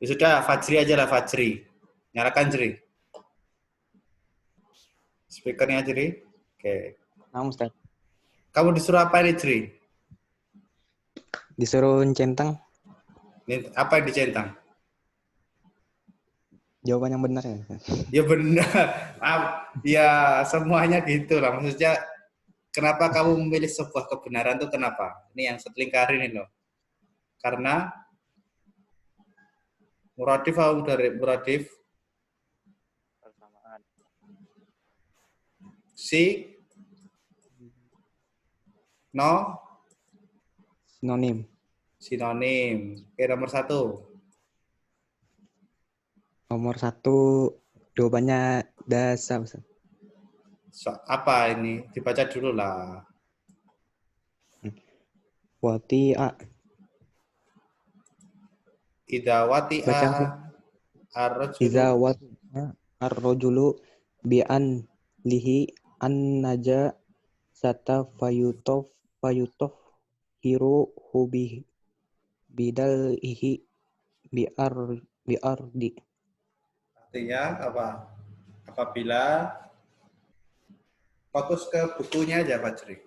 Ya sudah, Fajri aja lah, Fajri. Nyalakan, Jri. Speakernya, Jri. Oke. Nah, Ustaz. Kamu disuruh apa ini, Jri? Disuruh centang Ini apa yang dicentang? jawaban yang benar ya, Ustaz. Ya benar. Ya semuanya gitu lah. Maksudnya kenapa kamu memilih sebuah kebenaran itu kenapa? Ini yang setelingkar ini loh. Karena Muradif atau dari Muradif? Persamaan. Si? No? Sinonim. Sinonim. Oke, nomor 1. Nomor 1 jawabannya dasa, Ustaz. Apa ini? Dibaca dulu lah. Wati'a. Idza Baca, Ustaz. ar-rajulu Iza wati'a ar-rajulu bi'an lihi an naja sata fayutof hiru hubi bidal ihi biardi. artinya apa? Apabila fokus ke bukunya aja, Fajri.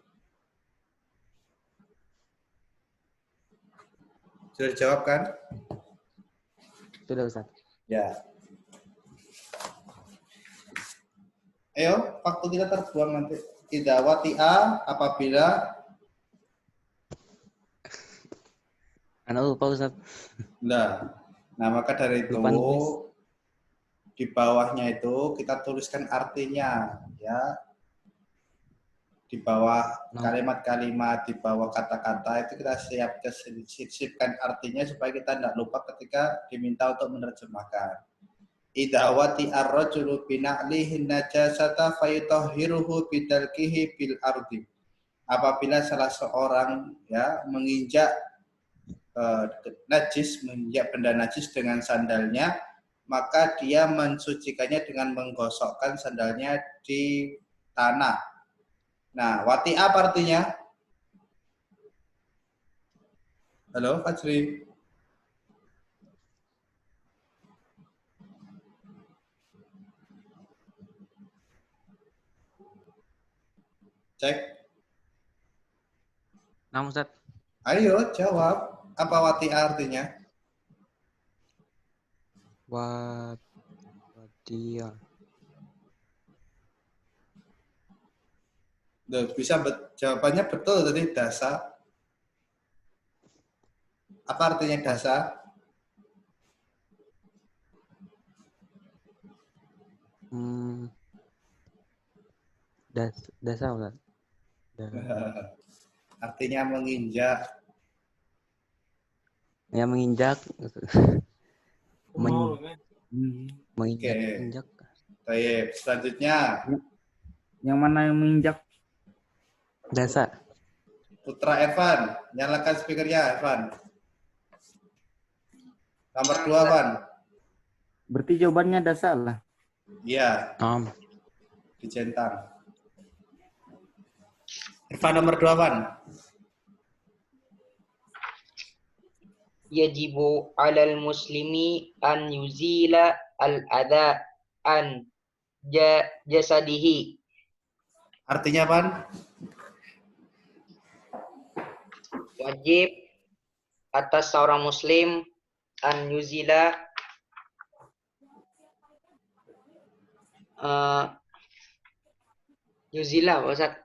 Sudah dijawab kan? Sudah, Ustaz. Ya. Ayo, waktu kita terbuang nanti. Idza wati'a apabila Anak lupa, Ustaz. nah, maka dari itu Lupa nulis. di bawahnya itu kita tuliskan artinya ya. Di bawah kalimat-kalimat, di bawah kata-kata itu kita sisipkan artinya supaya kita tidak lupa ketika diminta untuk menerjemahkan. Idza wati'a ar-rajulu bi na'lihi najasata fayutahhiruhu bidalkihi bil ardi. Apabila salah seorang ya menginjak najis, menginjak benda najis dengan sandalnya, maka dia mensucikannya dengan menggosokkan sandalnya di tanah. Nah, wati apa artinya? Halo, Fajri. Cek. Nah, Ustaz. Ayo, jawab. Apa wati artinya? Watia. Bisa jawabannya betul tadi dasa. Apa artinya dasa? Dasa, Ustaz. Artinya menginjak. Ya, menginjak. Menginjak. Baik, selanjutnya. Yang mana yang menginjak? Dasa. Putra Evan, nyalakan speakernya, Evan. Nomor 2, Evan. Berarti jawabannya dasa lah. Iya. Dicentang. Evan nomor 2, Evan. Yajibu 'alal muslimi an yuzila al-adha an jasadihi. Artinya apa? Wajib atas seorang muslim an yuzila yuzila, Ustaz.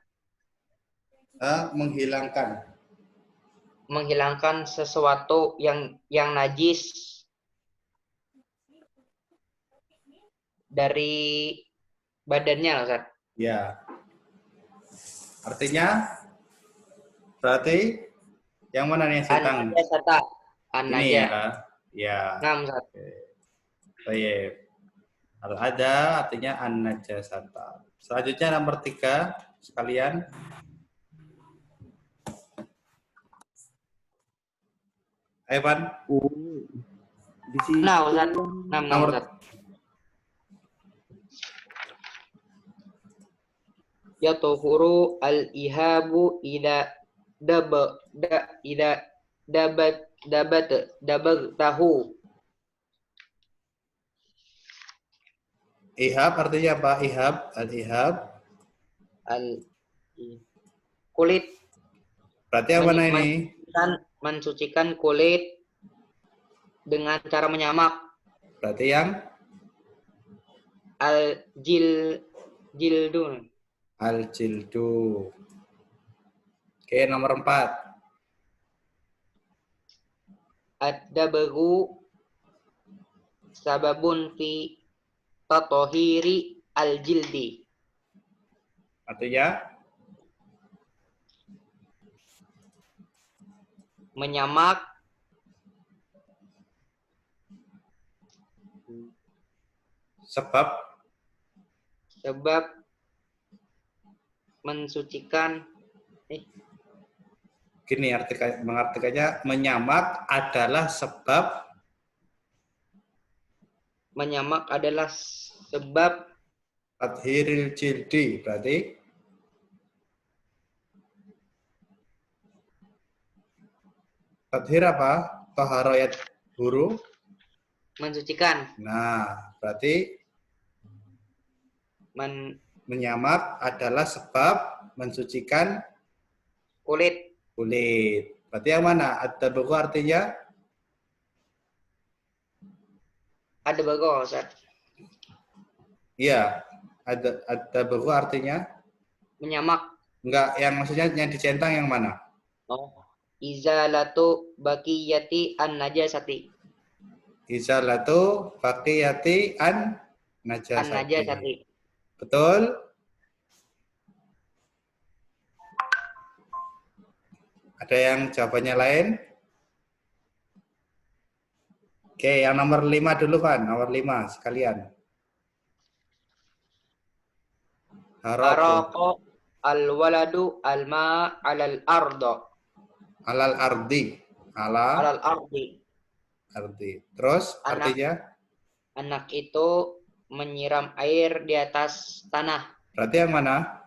Menghilangkan sesuatu yang najis dari badannya, Ustaz. Ya. Artinya berarti yang mana nih setang? Ini ya. Ya. Nah, Ustaz. Baik. Al-ada artinya an-najasata. Selanjutnya nomor 3 sekalian. Evan. Di sini. Nah, Ustaz. Nomor ya tuhuru al-ihabu ila dabat tahu. Ihab artinya apa? Ihab, al-ihab. Al kulit Berarti yang mana ini? mensucikan kulit dengan cara menyamak. Berarti yang Al jildun. al-jildu. Oke, nomor 4. Ad-dabghu sababun fi tatohiri al-jildi. Artinya Menyamak sebab mensucikan gini mengartikannya menyamak adalah sebab tathhiril jildi. Berarti tathhir apa? Taharayat huru. mensucikan Nah, berarti menyamak adalah sebab mensucikan kulit. kulit. Berarti yang mana? Ad-dabghu artinya Ad-dabghu, Ustaz. iya. Ad-dabghu artinya Menyamak. enggak, yang maksudnya yang dicentang yang mana? Izalatu baqiyati an-najasati. Izalatu baqiyati an najasati. An-najasati. Betul? Ada yang jawabannya lain? Oke, yang nomor 5 dulu kan, nomor 5 sekalian. Haraqo al-waladu al-ma 'alal ardo. Alal ardi. Alal ardi. Ardi. Terus artinya? Anak itu menyiram air di atas tanah. Berarti yang mana?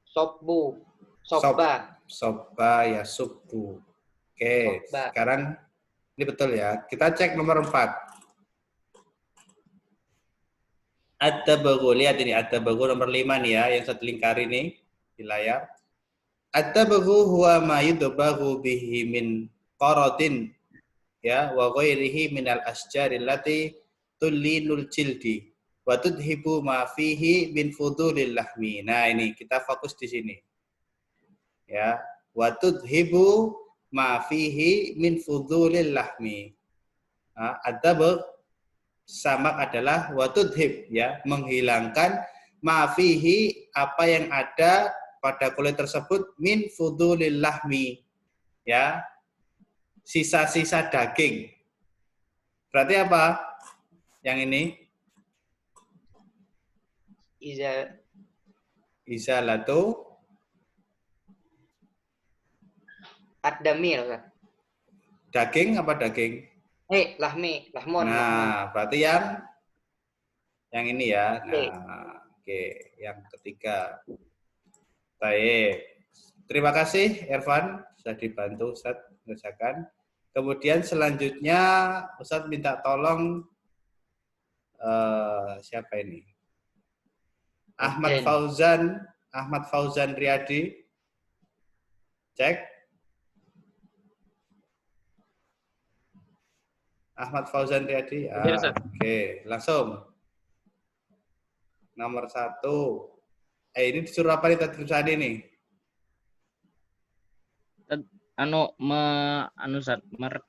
Sobba. Sobba ya subbu. Oke, Sobba. sekarang ini betul ya. Kita cek nomor 4. Ad-dabghu, lihat ini ad-dabghu nomor 5 nih ya, yang satu lingkar ini di layar. Ad-dabghu huwa ma yudbaghu bihi min qaradin ya wa ghairihi minal asjari allati tullinul jildi wa tudhibu ma fihi min fudulil lahmi. Nah, ini kita fokus di sini. Ya, wa tudhibu ma fihi min fudulil lahmi. Ad-dabgh samak adalah wa tudhib ya, menghilangkan ma fihi apa yang ada pada kulit tersebut min fudulil lahmi ya, sisa-sisa daging. Berarti apa? Yang ini izalatu Ad-damir. daging apa daging? Lahmun. Nah, berarti yang ini ya. Nah, oke, yang ketiga. Baik. Terima kasih Ervan, sudah dibantu Ustaz mengerjakan. Kemudian selanjutnya Ustaz minta tolong siapa ini? Ahmad Fauzan Riyadi. Cek. Ahmad Fauzan Riyadi. Oke, langsung. Nomor 1. Ini disuruh apa nih tulisan ini?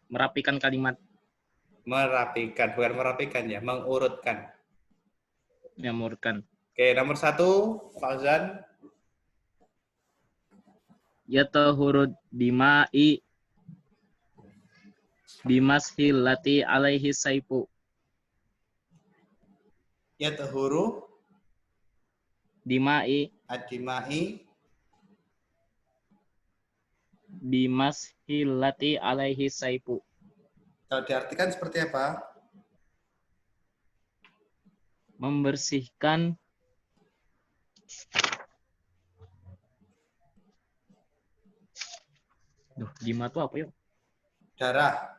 Merapikan kalimat. Merapikan, bukan merapikan ya, mengurutkan. Ya, mengurutkan. Oke, nomor 1, Fauzan. Yatahurud dima'i bimashil lati alaihi saifu. Yatahuru Dima'i adimai bimashil lati alaihi saifu. kalau diartikan seperti apa? Membersihkan dima itu apa yuk? Darah.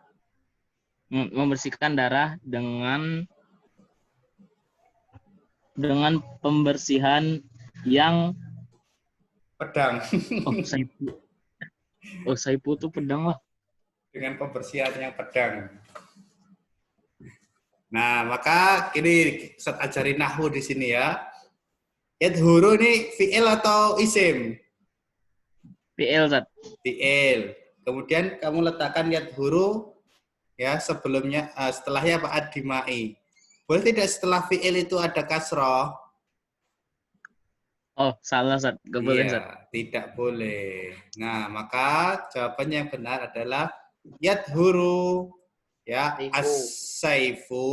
Membersihkan darah dengan dengan pembersihan yang Pedang. saipu. Saipu tuh pedang lah. Dengan pembersihan yang pedang. Nah, maka ini Ustaz ajarin nahwu di sini ya. Yadhuru ini fi'il atau isim? PL Zat. Fi'il. Kemudian kamu letakkan yadhuru ya sebelumnya setelahnya apa ad-dimai. Boleh tidak setelah fi'il itu ada kasroh? Oh, salah Zat. Gak boleh Zat. Iya, tidak boleh. Nah, maka jawabannya yang benar adalah yadhuru ya Saifu. as-saifu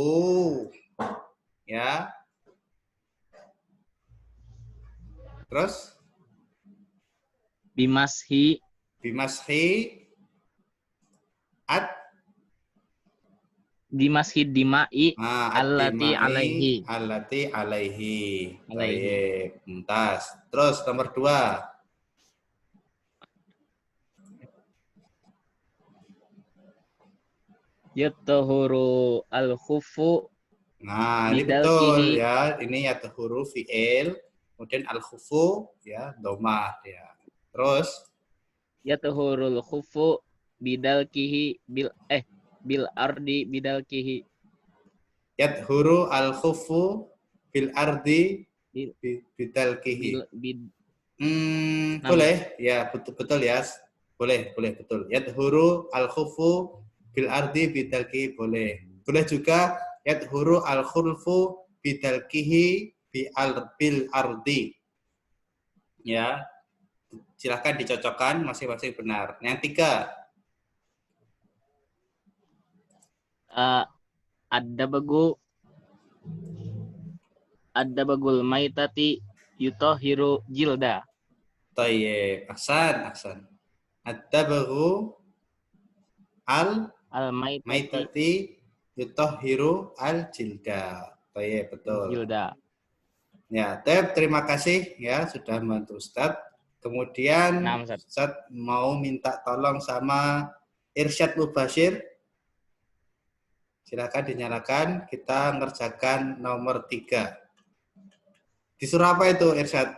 ya. Terus Bimashi bimashi ad dimai allati ad-dimai alaihi. allati alaihi. Alaihi. Baik, mumtaz. Terus nomor 2. Yatahuru al-khufu Nah, ini bidalkihi. betul ya. Ini yadhuru fi'il, kemudian al-khufu ya domah ya. Terus Yatahurul khufu bidalkihi bil ardi bidalkihi. yadhuru al-khufu bil ardi Bil- bidalkihi. Nam. Boleh ya, betul ya. Boleh betul. Yadhuru al-khufu bil ardi bidalkihi boleh. Boleh juga yadhuru al-khulfu bidalkihi bil ardi. Ya. Silakan dicocokkan masing-masing benar. Yang 3. Ada bagul maitati yutohiru jilda. Tayyib. Ahsan. Ad-dabaghu Al maitati al-maitati yutahhiru al-jilda. Tayyib, betul. jilda. Ya, Teb, terima kasih ya sudah membantu Ustadz. Kemudian Nah, Ustadz. Ustadz mau minta tolong sama Irsyad Mubashir. Silakan dinyalakan, kita ngerjakan nomor 3. Disuruh apa itu Irsyad?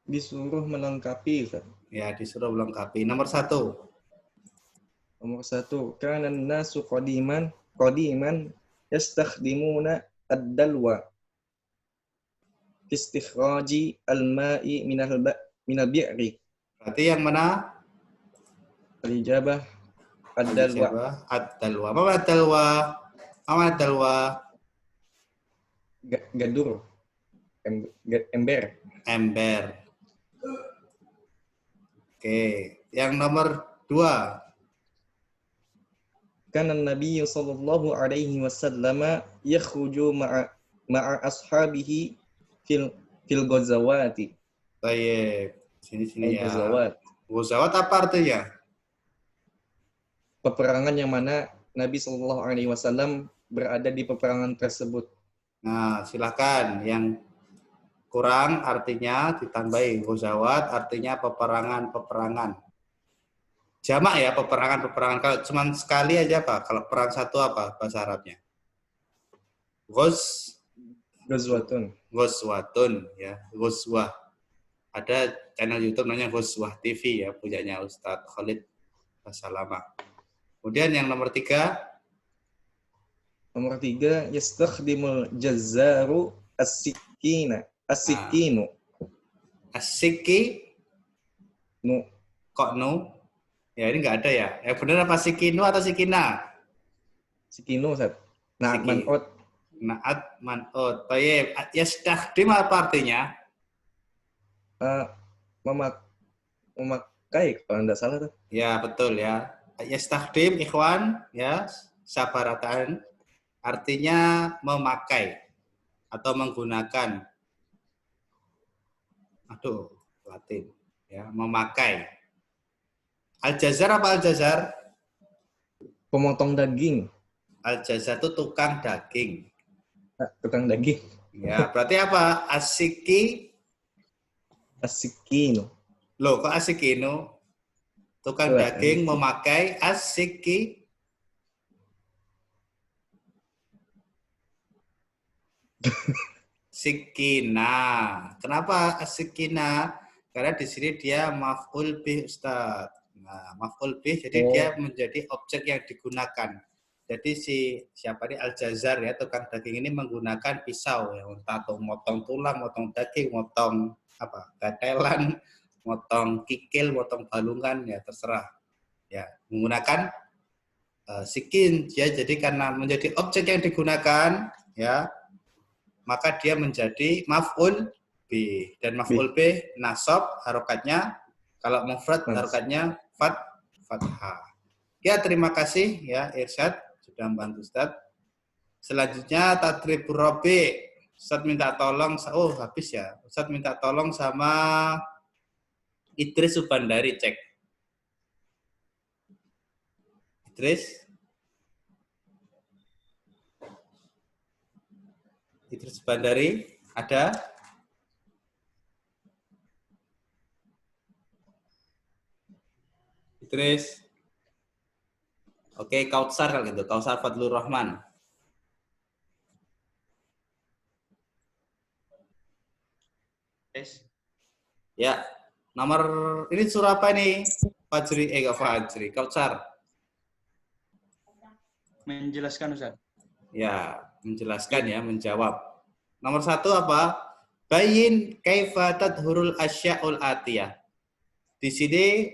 Disuruh melengkapi, Ustaz. Ya, disuruh melengkapi. Nomor 1. Nomor 1, kana nasu qadiman yastakhdimuna ad-dalwa fi istikhraji al-ma'i minal bi'ri. Berarti yang mana? Al-ijabah ad-dalwa. Ad-dalwa. Apa ad-dalwa? Apa ad-dalwa? Gadur. Ember. Ember. Oke. Yang nomor 2. Kana Nabi sallallahu alaihi wasallam yakhruju ma'a ashabihi fil ghazawati. Baik. Sini ya. Ghazawat. Ghazawat apa artinya? Peperangan yang mana Nabi sallallahu alaihi wasallam berada di peperangan tersebut. Nah, silakan. Yang kurang artinya ditambahi. Ghazawat artinya peperangan. Jamak ya, peperangan. Kalau cuma sekali aja Pak. Kalau perang satu apa bahasa Arabnya? Ghazwatun. Ghazwatun ya, Ghazwah. Ada channel YouTube namanya Ghazwah TV ya, punyanya Ustadz Khalid Basalamah. Kemudian yang nomor 3. Nomor 3, yastakhdimul jazzaru as-sikinu. Asiki Nu. kok nu? Ya ini nggak ada ya. Yang benar apa sikinu atau sikina? Sikinu, Ustaz. Naat Siki. man'ut. Naat man'ut. Tayyib. Yastakhdim apa artinya? Memakai, kalau tidak salah tuh. Ya betul ya. Yastakhdim ikhwan ya, sabaratan artinya memakai atau menggunakan. Aduh, Latin ya, memakai. Al-jazar apa al-jazar? Pemotong daging. Al-jazar itu tukang daging. Tukang daging. Ya, berarti apa? Asiki. As-sikinu. Loh, kok asikinu? Tukang Wah, daging memakai asiki. As-sikina. Kenapa as-sikina? Karena di sini dia maf'ul bih, Ustaz. Nah, maf'ul bih, jadi dia menjadi objek yang digunakan. Jadi siapa ini Al-Jazar ya, tukang daging ini menggunakan pisau ya, untuk motong tulang, motong daging, motong gatelan, motong kikil, motong balungan, ya terserah. Ya, menggunakan sikin ya, jadi karena menjadi objek yang digunakan ya, maka dia menjadi maf'ul bih, dan maf'ul bih nasab harokatnya, kalau mufrad harokatnya fathah. Ya, terima kasih ya Irsyad sudah membantu Ustaz. Selanjutnya tadribur rabi. Ustaz minta tolong, habis ya. Ustaz minta tolong sama Idris Subandari, cek. Idris Subandari ada? Idris. Oke, Kautsar kalau gitu. Kautsar Fadlur Rahman. Ya, nomor ini surah apa ini? Fajri, Fajri. Kautsar. Menjelaskan, Ustaz. Ya, menjelaskan ya, menjawab. Nomor 1 apa? Bayin kaifa tadhurul asya'ul atiyah. Di sini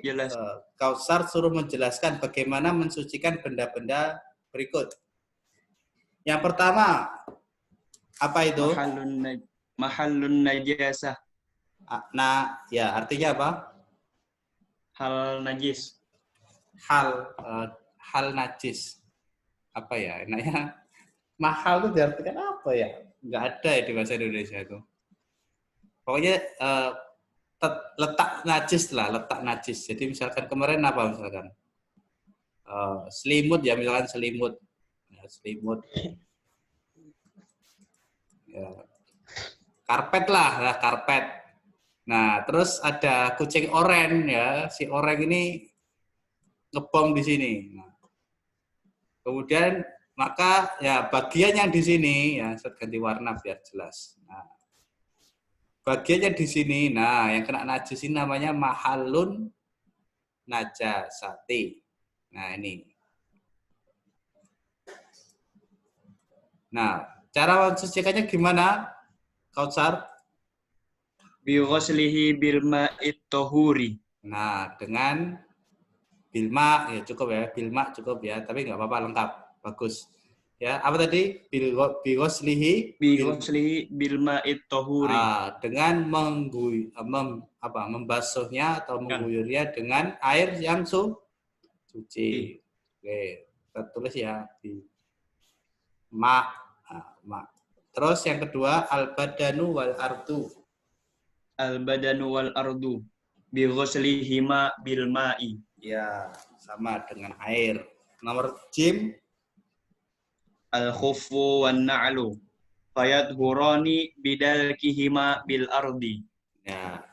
Kautsar suruh menjelaskan bagaimana mensucikan benda-benda berikut. Yang pertama, apa itu? Mahallun najasah. Nah, ya artinya apa? Hal najis. Hal najis. Apa ya? Enaknya mahal itu diartikan apa ya? Nggak ada ya di bahasa Indonesia itu. Pokoknya letak najis lah, letak najis. Jadi misalkan kemarin apa misalkan? Selimut ya, misalkan selimut. Ya, selimut. Ya. Karpet lah, karpet. Nah, terus ada kucing oren ya. Si oren ini ngebom di sini. Nah, kemudian maka ya bagian yang di sini ya, saya ganti warna biar jelas. Nah, bagiannya di sini. Nah, yang kena najis ini namanya mahallun najasati. Nah, ini. Nah, cara mensucikannya gimana? Kautsar? Bi ghuslihi bil ma'it tahuri. Nah, dengan bilma ya cukup ya, bilma cukup ya, tapi nggak apa-apa, lengkap, bagus. Ya, apa tadi? Bi ghuslihi bil ma'it tahuri. Dengan membasuhnya atau mengguyurnya dengan air yang suci. Oke, kita tulis ya di ma. Terus yang kedua al-badanu wal ardu. Al-badanu wal ardu bi ghuslihima bil ma'i. Ya, sama dengan air. Nomor jim al-khuffu wan na'lu fayadhurani bidalkihima bil ardi. Ya,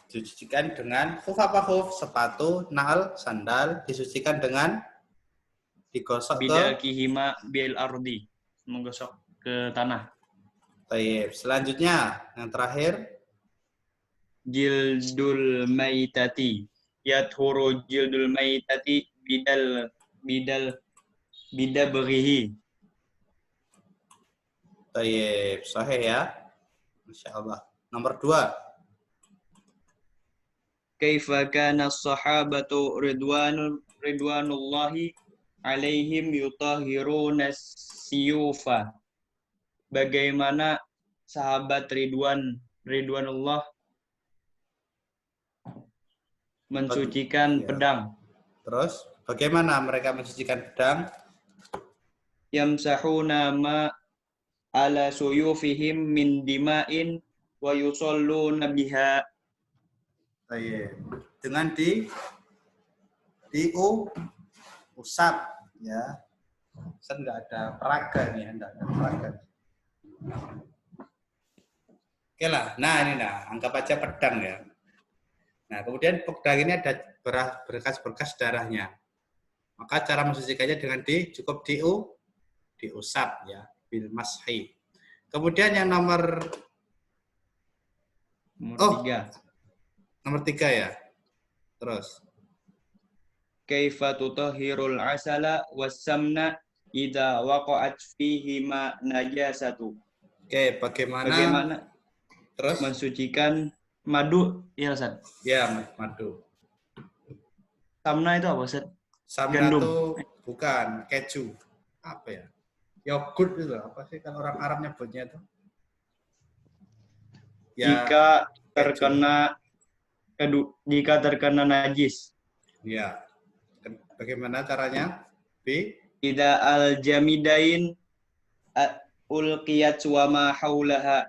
disucikan dengan khuf apa khuf? Sepatu, na'al, sandal, disucikan dengan digosok bidalkihima bil ardi, menggosok ke tanah. Baik, selanjutnya yang terakhir jildul maitati yathuru jildul maitati bidaberihi. Baik, sahih ya. Masya Allah. Nomor 2. Kaifa kana as-sahabatu ridwanullahi alaihim yutahhiruna siyufa. Bagaimana sahabat Ridwanullah mensucikan pedang. Terus, bagaimana mereka mensucikan pedang? Yamsahuna ma ala suyufihim min dima'in wa yusalluna biha. Dengan usap ya. Saya enggak ada peraga nih, enggak ada peraga. Oke lah, nah ini anggap aja pedang ya. Nah, kemudian pedang ini ada berkas-berkas darahnya. Maka cara mensucikannya dengan cukup diusap ya, bil mashi. Kemudian yang nomor Nomor Oh. 3. Nomor 3 ya. Terus. Kaifa tutahhirul asala wassamna idza waqa'at fihi ma najasatu. Oke, bagaimana terus? Mensucikan madu, ya Ustaz. Ya, madu. Samna itu apa, Ustaz? Samna Gandum. itu bukan keju. Apa ya? Yogurt itu apa sih kalau orang Arab nyebutnya itu? Ya, Jika terkena najis. ya. Bagaimana caranya? B. Ida al-jamidain ulqiyat wa ma haulaha.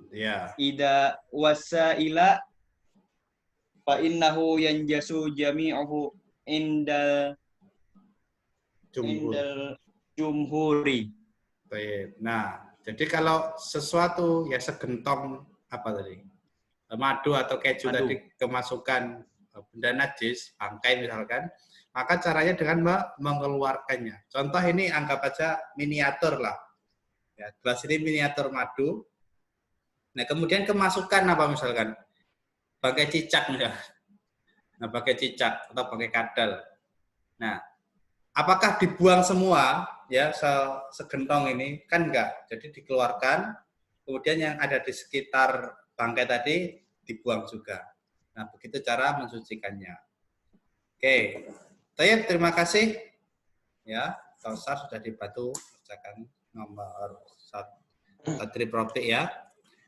Ya. Ida wasaila fa innahu yanjasu jami'uhu indal jumhuri. Baik. Nah, jadi kalau sesuatu ya segentong apa tadi? Madu atau keju Madu. tadi kemasukan benda najis, bangkai misalkan, maka caranya dengan mengeluarkannya. Contoh ini anggap aja miniatur lah. Ya, gelas ini miniatur madu. Nah, kemudian kemasukan apa misalkan? Bangkai cicak misalkan. Nah, bangkai cicak atau bangkai kadal. Nah, apakah dibuang semua ya segentong ini? Kan enggak. Jadi dikeluarkan, kemudian yang ada di sekitar bangkai tadi dibuang juga. Nah, begitu cara mensucikannya. Oke. Tayyib, terima kasih. Ya, Kausar sudah dibantu kerjakan nomor 1 tadrib propik ya.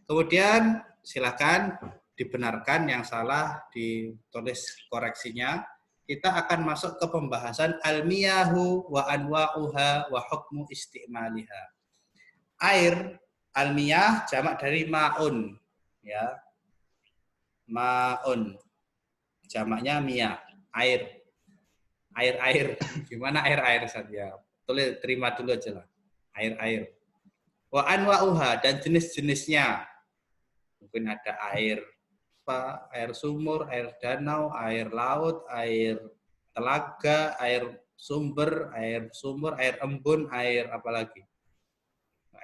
Kemudian silakan dibenarkan, yang salah ditulis koreksinya. Kita akan masuk ke pembahasan al-miyahu wa anwa'uha wa hukmu istimaliha. Air, al-miyah jamak dari ma'un ya. Ma'un. Jamaknya miyah, air. Air. Gimana air saja? Tulis terima dulu aja lah. Air. Wa anwa'uha dan jenis-jenisnya. Mungkin ada air sumur, air danau, air laut, air telaga, air sumber, air embun, air apa lagi?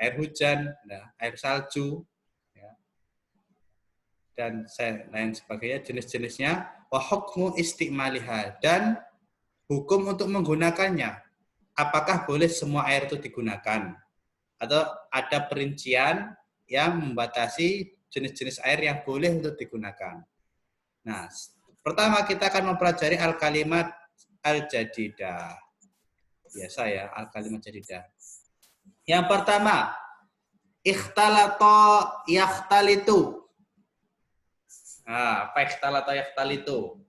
Air hujan, nah, air salju, ya. Dan lain sebagainya, jenis-jenisnya. Wa hukmu istimaliha, dan hukum untuk menggunakannya. Apakah boleh semua air itu digunakan? Atau ada perincian yang membatasi jenis-jenis air yang boleh untuk digunakan. Nah, pertama kita akan mempelajari al-kalimat al-jadidah. Biasa ya, al-kalimat jadidah. Yang pertama, ikhtalata yakhtalitu. Nah, apa ikhtalata yakhtalitu?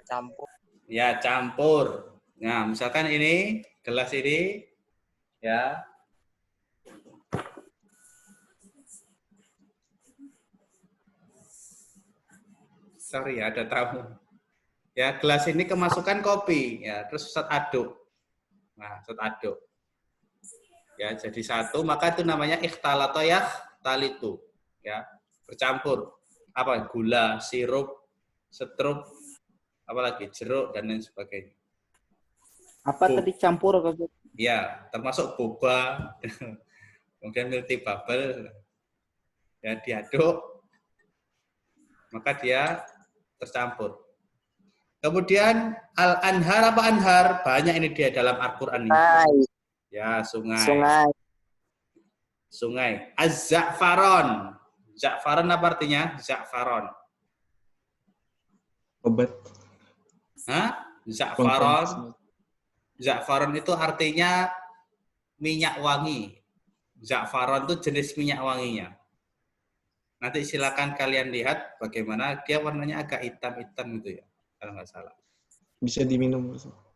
Campur. Ya, campur. Nah, misalkan ini, gelas ini, ya. Sorry ya, ada tamu. Ya, gelas ini kemasukan kopi, ya, terus Ustaz aduk. Nah, Ustaz aduk. Ya, jadi satu, maka itu namanya ikhtalata yakhtalitu. Ya, bercampur. Apa? Gula, sirup, setrup, apalagi jeruk dan lain sebagainya. Apa tadi campur? Ya, termasuk boba, kemudian milk bubble, ya diaduk, maka dia tercampur. Kemudian al-anhar, apa anhar? Banyak ini dia dalam Al-Quran ini. Ya, sungai. Sungai. Az-za'faron. Za'faron apa artinya? Za'faron. Obat. Hah? Za'faron. Za'faron itu artinya minyak wangi. Za'faron itu jenis minyak wanginya. Nanti silakan kalian lihat bagaimana dia warnanya agak hitam-hitam gitu ya, kalau nggak salah. Bisa diminum.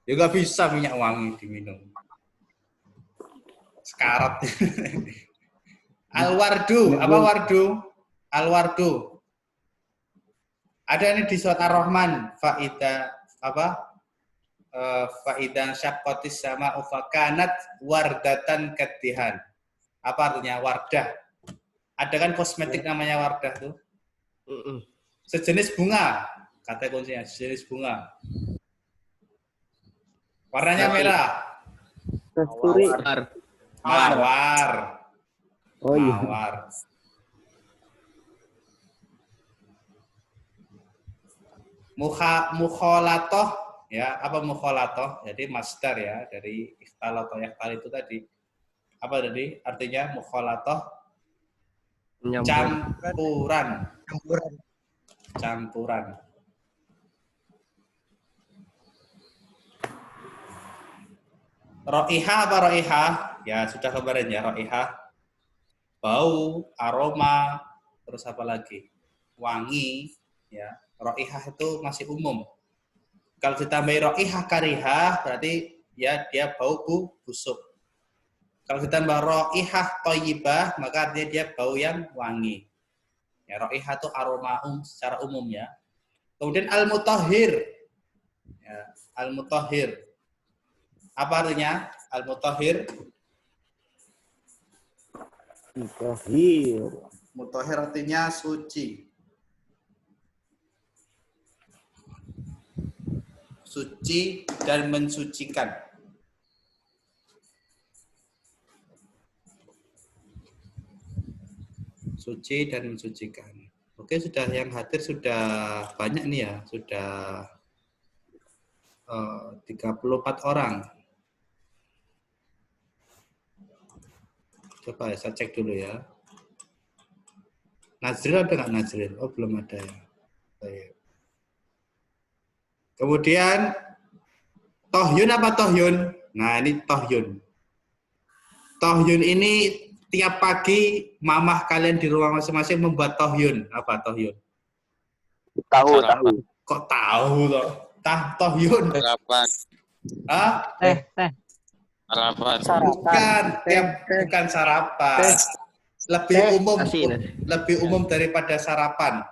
Ya nggak bisa minyak wangi diminum. Sekarat. Al-wardu, apa wardu? Al-wardu. Ada ini di surat Ar-Rahman, faida apa? Faidan syaqqatis sama'u fakanat wardatan katihan. Apa artinya wardah? Ada kan kosmetik namanya wardah tuh. Sejenis bunga, kata kuncinya sejenis bunga. Warnanya merah. Kasturi. Mawar. Oh iya. Mawar. Mukholatoh, ya, apa mukholatoh? Jadi masdar ya, dari ikhtalato yaktal itu tadi. Apa tadi? Artinya mukholatoh, campuran. Ro'ihah apa ro'ihah? Ya, sudah kemarin ya, ro'ihah. Bau, aroma, terus apa lagi? Wangi, ya. Ro'ihah itu masih umum. Kalau ditambahi ro'ihah karihah, berarti ya dia bau busuk. Kalau ditambah ro'ihah toyibah, maka artinya dia bau yang wangi. Ya, ro'ihah itu aroma secara umum ya. Kemudian al-mutahhir. Ya, al-mutahhir. Apa artinya al-mutahhir? Mutahhir artinya suci. Suci dan mensucikan. Suci dan mensucikan. Oke, sudah yang hadir sudah banyak nih ya, sudah 34 orang. Coba saya cek dulu ya. Nazril ada nggak Nazril? Oh, belum ada ya. Baik. Kemudian tohyun apa tohyun? Nah, ini tohyun. Tohyun ini tiap pagi mamah kalian di rumah masing-masing membuat tohyun. Apa tohyun? Tahu. Kok tahu toh? Tohyun. Sarapan. Ah? Sarapan. Bukan sarapan. Lebih umum daripada sarapan.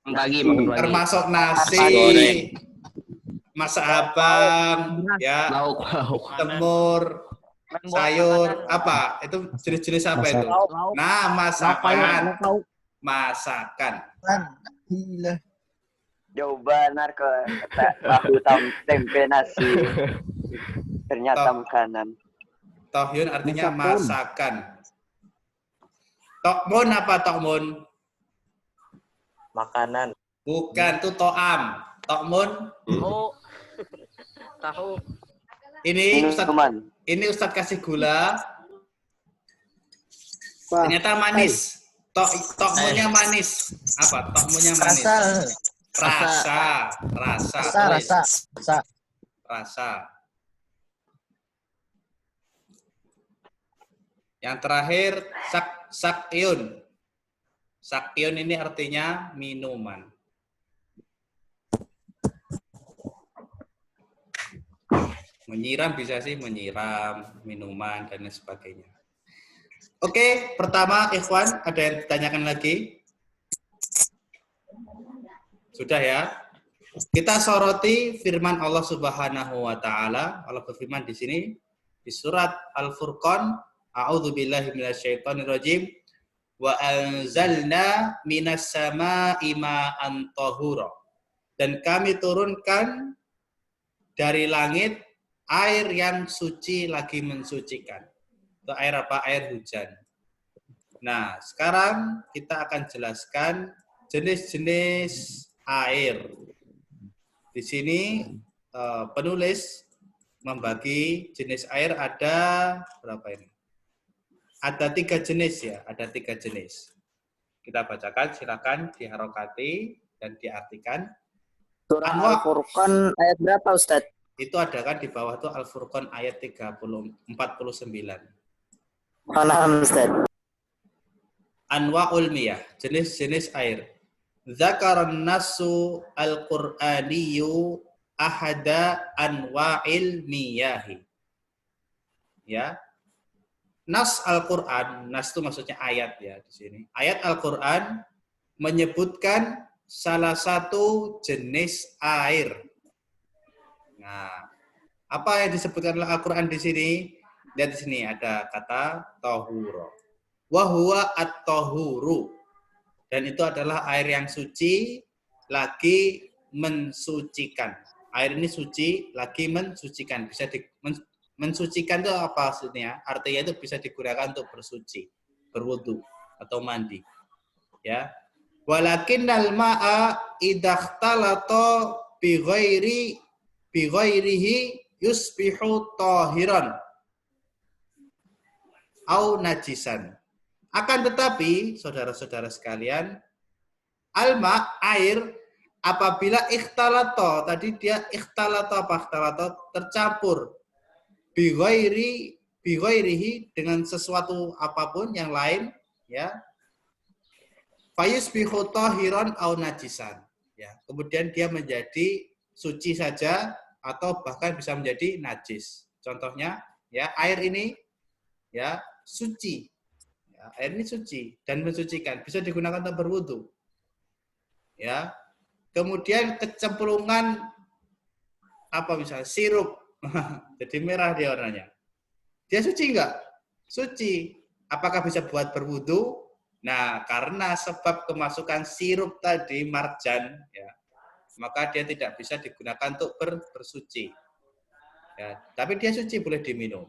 Pagi Termasuk nasi, masak abang, ya, temur, sayur, apa? Itu jenis-jenis apa itu? Nah, masakan. Jawaban ke tahu tempe nasi. Ternyata makanan. Tohyun artinya masakan. Tokmun apa tokmun? Makanan. Bukan, itu to'am. Tokmun. Tahu. Ini Ustadz kasih gula. Ternyata manis. Tokmunnya manis. Apa? Tokmunnya manis. Rasa. Yang terakhir sakyun. Sakyun ini artinya minuman. Menyiram bisa sih, menyiram, minuman, dan lain sebagainya. Oke, pertama ikhwan, ada yang ditanyakan lagi? Sudah ya? Kita soroti firman Allah Subhanahu wa taala. Allah berfirman di sini di surat Al-Furqan, a'udzubillahi minasyaitonirrajim. Wa anzalna minas sama'i ma'an tahura. Dan kami turunkan dari langit air yang suci lagi mensucikan. Itu air apa? Air hujan. Nah, sekarang kita akan jelaskan jenis-jenis air. Di sini penulis membagi jenis air ada berapa ini? Ada 3 jenis ya, ada 3 jenis. Kita bacakan, silakan diharokati dan diartikan. Surah Al-Furqan ayat berapa, Ustaz? Itu ada kan di bawah itu Al-Furqan ayat 49. Mana, Ustaz? Anwa'ul miyah, jenis-jenis air. Zakaran nasu al-Qur'aniyu ahada anwa'il miyahi. Ya. Nas Al-Qur'an, nas itu maksudnya ayat ya di sini. Ayat Al-Qur'an menyebutkan salah satu jenis air. Nah, apa yang disebutkan oleh Al-Qur'an di sini? Lihat di sini ada kata tahura. Wa huwa at-tahuru. Dan itu adalah air yang suci lagi mensucikan. Air ini suci lagi mensucikan. Bisa mensucikan itu apa maksudnya? Artinya itu bisa digunakan untuk bersuci, berwudu atau mandi. Ya. Walakinnal ma'a idakhtalato bighairihi yusbihu tahiran au najisan. Akan tetapi, saudara-saudara sekalian, alma, air, apabila ikhtalato, tadi dia ikhtalato apa? Ikhtalato, tercampur. Bighairihi, dengan sesuatu apapun yang lain, ya. Fayusbihu tahiran au najisan. Ya, kemudian dia menjadi suci saja atau bahkan bisa menjadi najis. Contohnya, ya, air ini ya suci. Ya, air ini suci dan mensucikan, bisa digunakan untuk berwudu. Ya. Kemudian kecemplungan apa misalnya sirup. Jadi merah dia warnanya. Dia suci enggak? Suci. Apakah bisa buat berwudu? Nah, karena sebab kemasukan sirup tadi marjan, ya, maka dia tidak bisa digunakan untuk bersuci. Ya, tapi dia suci, boleh diminum.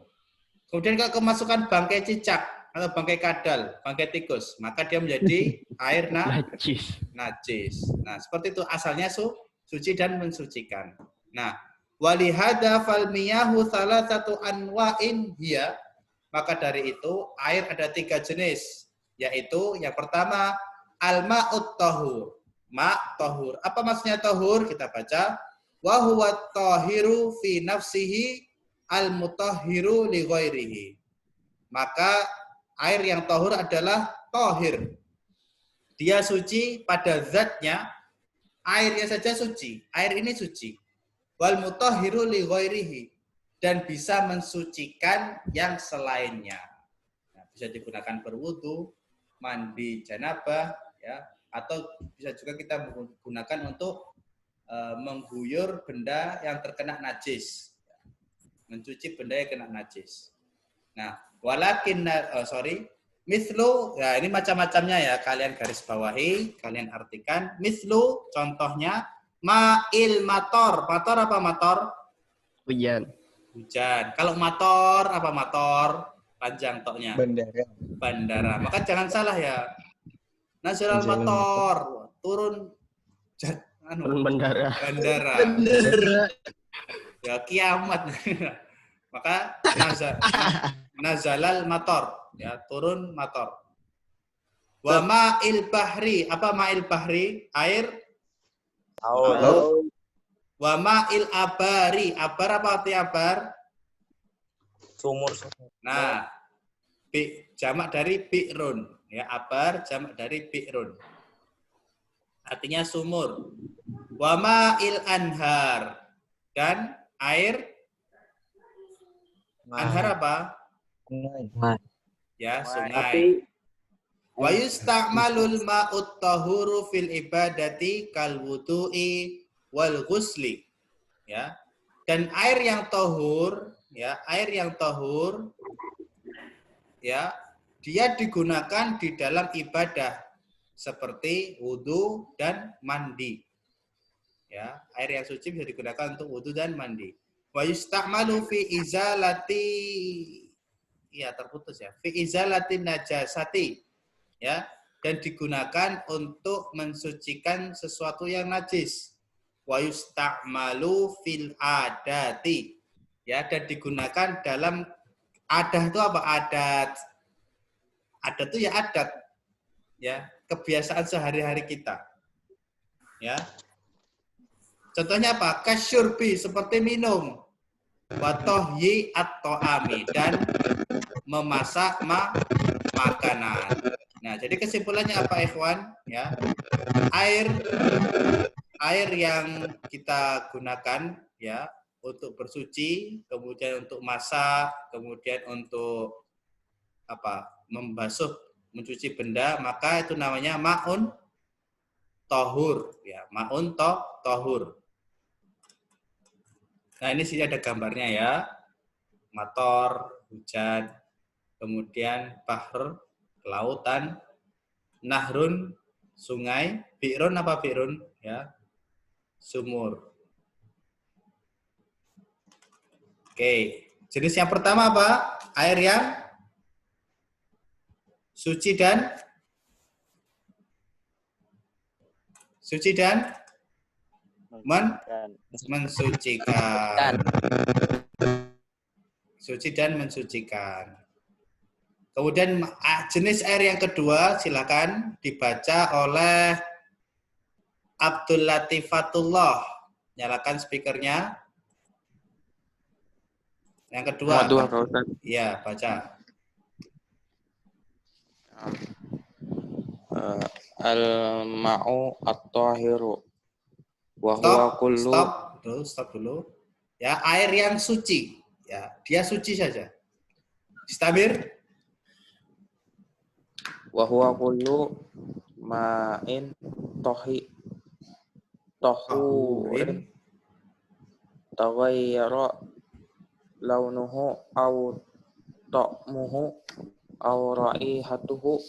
Kemudian kalau kemasukan bangkai cicak atau bangkai kadal, bangkai tikus, maka dia menjadi air najis. Nah, seperti itu asalnya suci dan mensucikan. Nah, walihada fal miyahu salah satu anwa'in hiya, maka dari itu air ada 3 jenis, yaitu yang pertama al-ma'ut tahur. Ma tahur. Apa maksudnya tahur? Kita baca wa huwa tahiru fi nafsihi al-mutahhiru li ghairihi. Maka air yang tahur adalah tahir. Dia suci pada zatnya, airnya saja suci. Air ini suci. Wal mutahhiru li ghairihi, dan bisa mensucikan yang selainnya. Nah, bisa digunakan berwudu, mandi janabah, ya, atau bisa juga kita menggunakan untuk mengguyur benda yang terkena najis. Mencuci benda yang kena najis. Nah, mislu, ya ini macam-macamnya ya, kalian garis bawahi, kalian artikan. Mislu, contohnya, ma'il mator. Mator apa mator? Hujan. Hujan. Kalau mator, apa mator? Panjang toknya. Bandara. Maka jangan salah ya. Nasional mator. Turun bandara. Ya kiamat. Maka nazalal mator, ya turun mator. Wa ma'il bahri, apa ma'il bahri? Air laut. Wa ma'il abari, abar apa arti abar? Sumur. Nah, jamak dari bi'run, ya abar jamak dari bi'run. Artinya sumur. Wa ma'il anhar, dan air anhar apa? Sungai. Ya, sungai. Wa yusta'malul ma'ut tahuru fil ibadati kal wudu'i wal ghusli. Ya. Dan air yang tahur, ya, air yang tahur, ya, dia digunakan di dalam ibadah seperti wudu dan mandi. Ya, air yang suci bisa digunakan untuk wudu dan mandi. Wa yusta'malu fi izalati, ya terputus ya, fi izalati najasati, ya, dan digunakan untuk mensucikan sesuatu yang najis. Wa yusta'malu fil adati, ya, dan digunakan dalam adat. Itu apa adat? Adat itu ya adat, ya, kebiasaan sehari-hari kita, ya. Contohnya apa? Kasyurbi, seperti minum. Watohyi at-to'ami, dan memasak makanan. Nah, jadi kesimpulannya apa, ikhwan? Ya, air yang kita gunakan, ya, untuk bersuci, kemudian untuk masak, kemudian untuk apa? Membasuh, mencuci benda, maka itu namanya ma'un tohur, ya, ma'un tohur. Nah, ini sini ada gambarnya ya. Mator, hujan, kemudian bahr, lautan, nahrun, sungai, bi'run apa bi'run? Ya, sumur. Oke, jenis yang pertama apa? Air yang suci dan Suci dan mensucikan. Suci dan mensucikan. Kemudian jenis air yang kedua silakan dibaca oleh Abdul Latifatullah. Nyalakan speakernya. Yang kedua. Nomor 2 Pak Ustaz. Iya, baca. Al-ma'u at-tahiru wa huwa kullu Stop dulu. Ya, air yang suci. Ya, dia suci saja. Istabir. wa huwa kullu ma'in tahurin taghayyara launuhu aw ta'muhu aw raihatuhu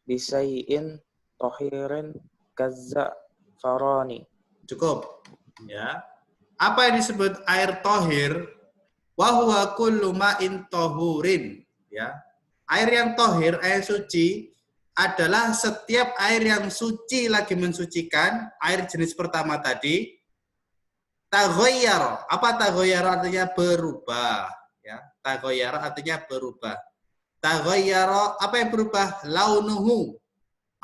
bisayyin tahirin kazzafarani. Cukup. Ya. Apa yang disebut air tohir? Wa huwa kullu ma'in tohurin. Ya. Air yang tohir, air suci, adalah setiap air yang suci lagi mensucikan, air jenis pertama tadi, taghayyar. Apa taghayyar artinya berubah? Ya. Taghayyar artinya berubah. Taghayyar, apa yang berubah? Launuhu,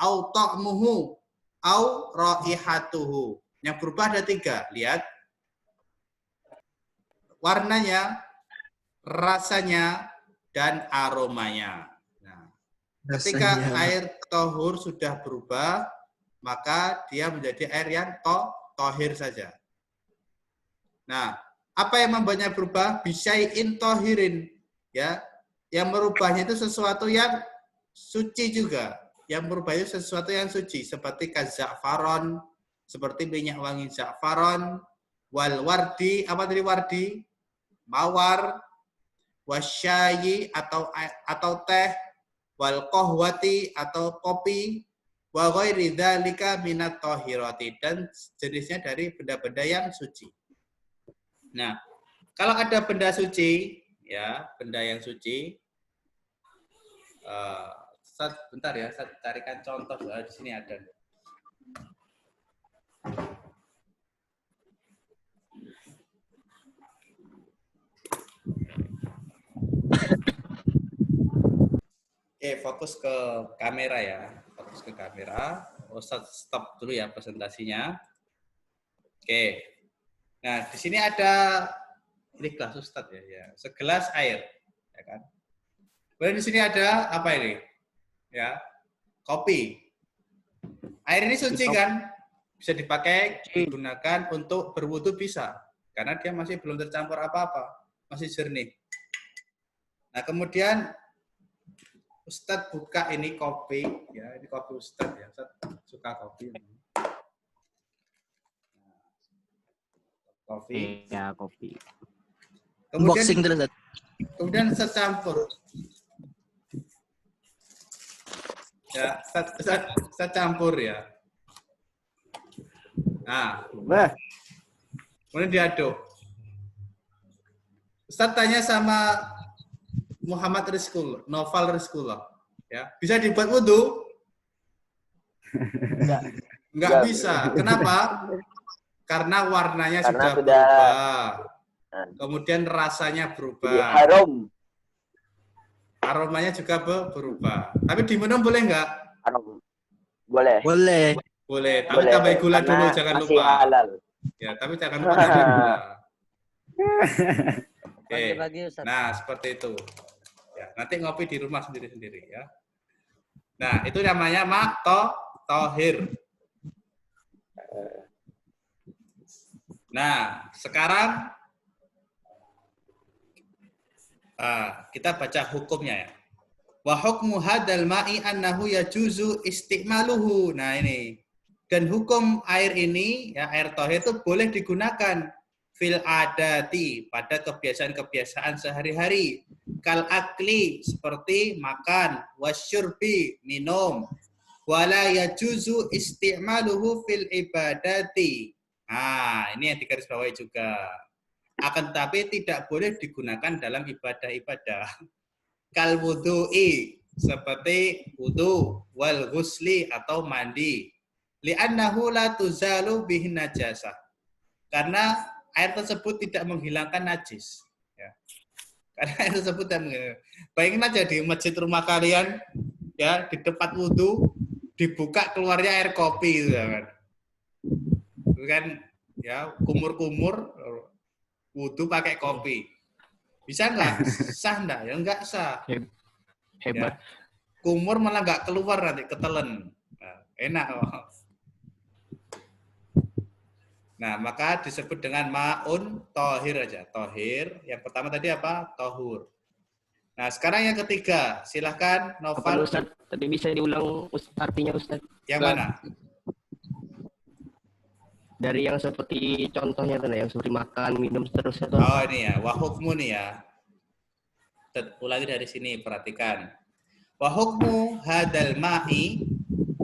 au ta'muhu, au raihatuhu. Yang berubah ada 3. Lihat. Warnanya, rasanya, dan aromanya. Nah, ketika air tohur sudah berubah, maka dia menjadi air yang tohir saja. Nah, apa yang membuatnya berubah? Bisyai'in tohirin. Ya, yang merubahnya itu sesuatu yang suci juga. Yang merubah itu sesuatu yang suci. Seperti kaza'faron, seperti minyak wangi za'faron, wal wardi, apa tadi wardi? Mawar, wasyayi atau teh, wal qahwati atau kopi, wa ghairi dzalika minat thahirati, dan jenisnya dari benda-benda yang suci. Nah, kalau ada benda suci, ya, benda yang suci, bentar ya, saya carikan contoh. Di sini ada. Oke, fokus ke kamera ya. Fokus ke kamera. Stop dulu ya presentasinya. Oke. Nah, di sini ada ini gelas Ustadz ya. Segelas air, ya kan? Kemudian di sini ada apa ini? Ya, kopi. Air ini suci kan? Bisa dipakai, digunakan untuk berwudu bisa. Karena dia masih belum tercampur apa-apa. Masih jernih. Nah, kemudian Ustadz buka ini kopi, ya, ini kopi Ustadz ya, Ustadz suka kopi. Kopi. Ya, kopi. Kemudian, kemudian secampur. Ya, secampur ya. Nah, kemudian diaduk. Ustadz tanya sama Muhammad Rizkullah, Noval Rizkullah, ya, bisa dibuat wudhu? Enggak bisa. Kenapa? Karena warnanya sudah berubah. Kemudian rasanya berubah. Haram. Aromanya juga berubah. Tapi diminum boleh enggak? Haram. Boleh. Boleh. Tapi tambah gula dulu, jangan masih lupa. halal. Ya, tapi jangan lupa tambah gula. Oke. Nah, seperti itu. Ya, nanti ngopi di rumah sendiri-sendiri ya. Nah, itu namanya tohir. Nah, sekarang kita baca hukumnya ya. Wa hukmu hadzal ma'i annahu yajuzu istimaluhu. Nah, ini. Dan hukum air ini, ya, air tohir itu boleh digunakan fil adati, pada kebiasaan-kebiasaan sehari-hari, kal akli, seperti makan, wasyurbi, minum, wala yajuzu isti'maluhu fil ibadati. Nah, ini yang digarisbawahi juga. Akan tetapi tidak boleh digunakan dalam ibadah-ibadah. Kal wudu'i, seperti wudu, wal ghusli atau mandi, Li'annahu la tuzalu bihin najasah. Karena air tersebut tidak menghilangkan najis. Ya. Karena air tersebut tidak menghilangkan. Bayangin aja di masjid rumah kalian, ya di tempat wudhu dibuka keluarnya air kopi, gitu kan? Itu kan, ya kumur-kumur wudhu pakai kopi. Bisa nggak? Sah nggak? Ya nggak sah. Hebat. Ya. Kumur malah nggak keluar nanti, ketelen. Nah, enak. Nah, maka disebut dengan ma'un tohir aja. Tohir. Yang pertama tadi apa? Tohur. Nah, sekarang yang ketiga. Silahkan, Apa Noval. Ustaz? Tadi bisa diulang artinya Ustaz? Yang mana? Dari yang seperti contohnya tadi, yang seperti makan, minum seterusnya tuh. Oh, ini ya. Wahukmu nih ya. Ulangi dari sini, perhatikan. Wahukmu hadal ma'i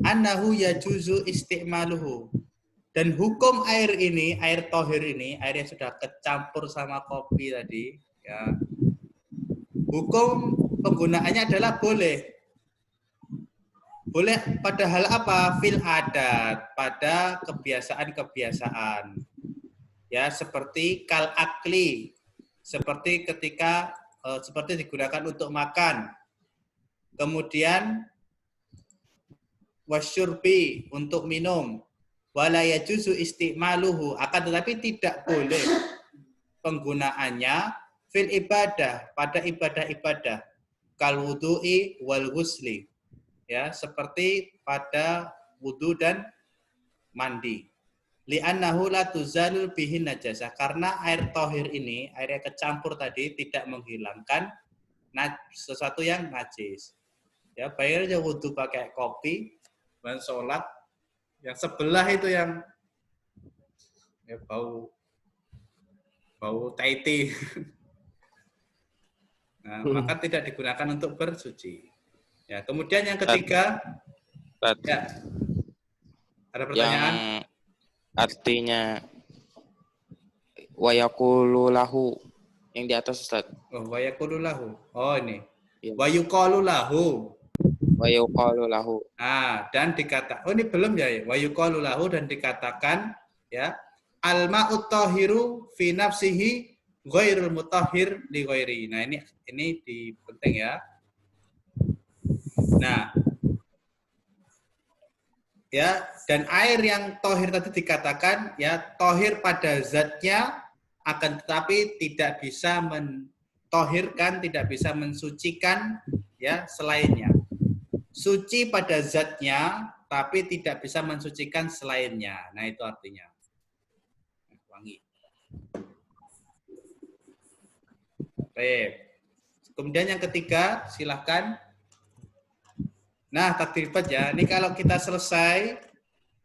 annahu yajuzu isti'maluhu. Dan hukum air ini, air tohir ini, air yang sudah kecampur sama kopi tadi, ya. Hukum penggunaannya adalah boleh. Boleh pada hal apa? Fil adat, pada kebiasaan-kebiasaan. Ya, seperti kal akli, seperti ketika seperti digunakan untuk makan. Kemudian wasyurbi, untuk minum. Wala yajuzu isti'maluhu, akan tetapi tidak boleh penggunaannya fil ibadah, pada ibadah-ibadah, kal wudu'i wal ghusli, ya, seperti pada wudu dan mandi. Li'annahu la tuzalul bihin najasah, karena air tohir ini, air yang kecampur tadi tidak menghilangkan sesuatu yang najis. Ya, bayar aja wudu pakai kopi, dan sholat, yang sebelah itu yang ya, bau taiti. Nah, maka tidak digunakan untuk bersuci. Ya, kemudian yang ketiga, ya, ada pertanyaan? Yang artinya wa yaqulu lahu yang di atas Ustaz. Oh, wa yaqulu lahu. Oh, ini. Ya. Wa yuqalu lahu. Wa yuqalu lahu. Dan dikatakan, oh ini belum ya, wa yuqalu lahu, dan dikatakan, ya, al ma'ut tahiru fi nafsihi ghairul mutahhir li ghairi. Nah, ini penting ya. Nah, ya, dan air yang tohir tadi dikatakan, ya, tohir pada zatnya, akan tetapi tidak bisa mentohirkan, tidak bisa mensucikan, ya, selainnya. Suci pada zatnya, tapi tidak bisa mensucikan selainnya. Nah, itu artinya. Wangi. Baik. Kemudian yang ketiga, silahkan. Nah, takdirbat ya. Ini kalau kita selesai,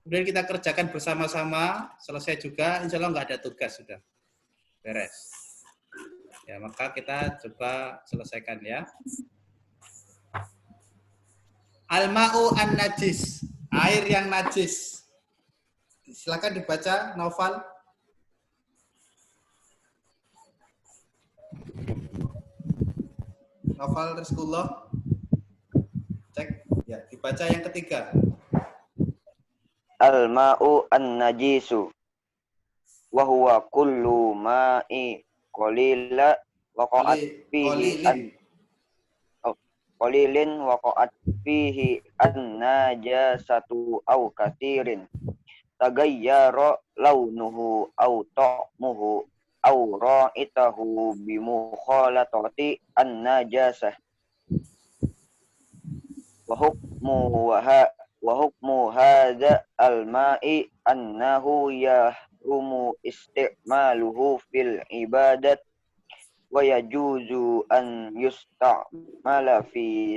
kemudian kita kerjakan bersama-sama, selesai juga, insya Allah nggak ada tugas sudah. Beres. Ya, maka kita coba selesaikan ya. Al-ma'u an-najis, air yang najis. Silakan dibaca, Noval. Noval Rizkullah. Cek, ya, dibaca yang ketiga. Al-ma'u an-najisu wa huwa kullu ma'i qalila waqa'at fihi qalilin waqa'at fihi an-najasatu aw katsirin tagayyara launuhu aw ta'muhu aw ra'itahu bi mukhalatati an-najasah wa hukmu hadza al-ma'i annahu yahrumu isti'maluhu fil ibadat wa yajuzu an yusta'mala fi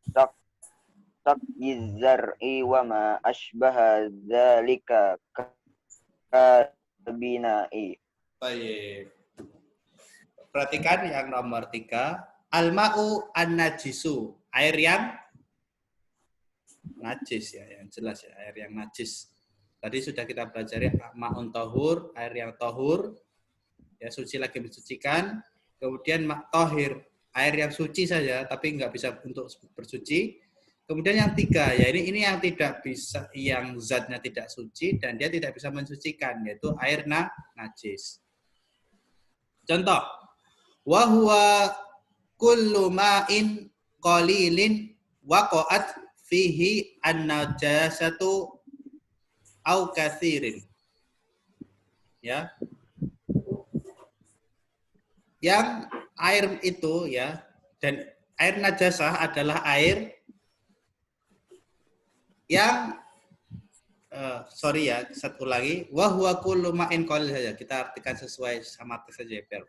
saqyiz zar'i wa ma ashbaha dzalika kabina'i. Baik. Perhatikan yang nomor 3. Al-ma'u an-najisu, air yang najis ya, yang jelas ya, air yang najis. Tadi sudah kita pelajari ma'un tahur, air yang tahur, ya, suci lagi mensucikan. Kemudian tohir, air yang suci saja, tapi nggak bisa untuk bersuci. Kemudian yang tiga, ya ini yang tidak bisa, yang zatnya tidak suci dan dia tidak bisa mensucikan, yaitu air najis. Contoh, wa huwa kullu ma'in qalilin waqa'at fihi an-najasatu au katsirin. Ya. Yang air itu ya, dan air najasah adalah air yang sorry ya, satu lagi, wa huwa kullu ma'in qalil saja. Kita artikan sesuai sama teks saja biar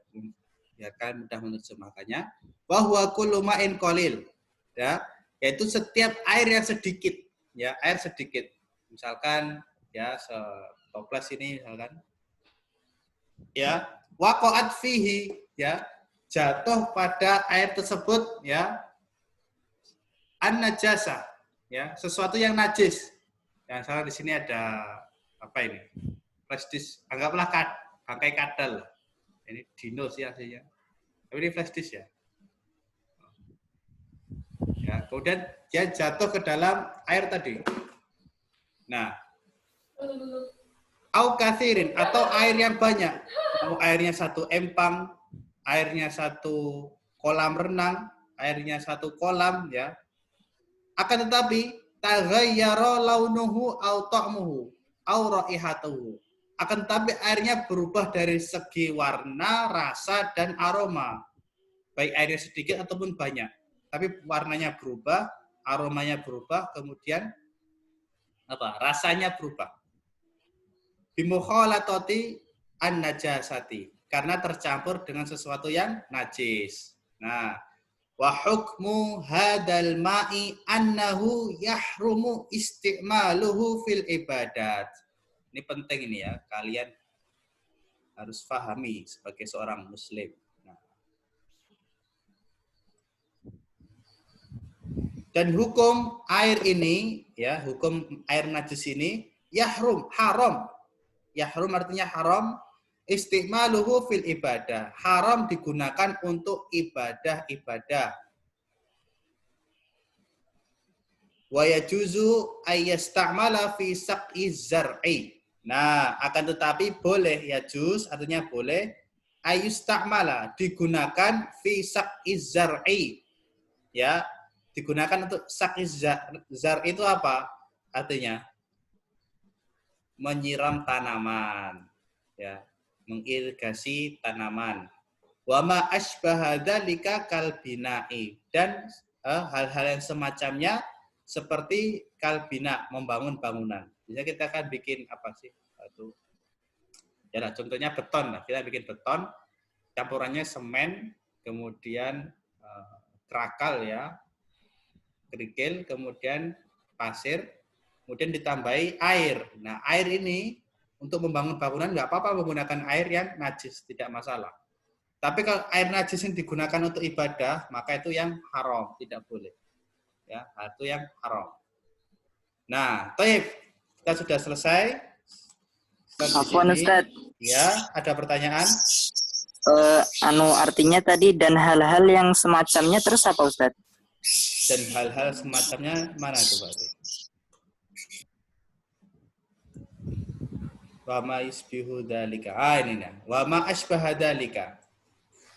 ya kan mudah menerjemahkannya. Wa huwa kullu ma'in qalil. Ya, yaitu setiap air yang sedikit, ya, air sedikit. Misalkan ya setoples ini misalkan. Ya, waqa'at fihi, ya, jatuh pada air tersebut ya an-najasah, ya, sesuatu yang najis. Ya, misalnya di sini ada apa ini? Flash disk, anggaplah bangkai kadal. Ini dino sih aslinya. Tapi ini flash disk ya. Ya, kemudian dia jatuh ke dalam air tadi. Nah, au katsirin atau air yang banyak. Airnya satu empang, airnya satu kolam renang, airnya satu kolam ya. Akan tetapi taghayyara launuhu au ta'muhu au raihatuhu. Akan tetapi airnya berubah dari segi warna, rasa dan aroma. Baik airnya sedikit ataupun banyak. Tapi warnanya berubah, aromanya berubah, kemudian apa? Rasanya berubah. Bimukhalatati an-najasati, karena tercampur dengan sesuatu yang najis. Nah, wa hukmu hadal ma'i annahu yahrumu isti'maluhu fil ibadat. Ini penting ini ya, kalian harus pahami sebagai seorang muslim. Nah. Dan hukum air ini, ya, hukum air najis ini yahrum, haram. Yahrum artinya haram, isti'maluhu fil ibadah. Haram digunakan untuk ibadah-ibadah. Wa yajuzu ayyasta'mala fi saq'i zar'i. Nah, akan tetapi boleh, yajuz artinya boleh, ayyasta'mala digunakan fi saq'i zar'i. Ya, digunakan untuk saq'i zar'i itu apa? Artinya menyiram tanaman, ya, mengirigasi tanaman. Wa ma asbaha dzalika kal bina'i, dan hal-hal yang semacamnya seperti kalbina, membangun bangunan. Biasanya kita akan bikin apa sih? Itu ya lah, contohnya beton. Kita bikin beton, campurannya semen, kemudian kerakal ya, kerikil, kemudian pasir, kemudian ditambahi air. Nah, air ini untuk membangun bangunan nggak apa-apa menggunakan air yang najis, tidak masalah. Tapi kalau air najis yang digunakan untuk ibadah, maka itu yang haram, tidak boleh. Ya, itu yang haram. Nah, Taib, kita sudah selesai. Afwan Ustaz. Ya, ada pertanyaan? Artinya tadi dan hal-hal yang semacamnya terus apa Ustaz? Dan hal-hal semacamnya mana itu Pak? Wa ma yusbihu dzalika. Ini nah. Wa ma asbaha dzalika.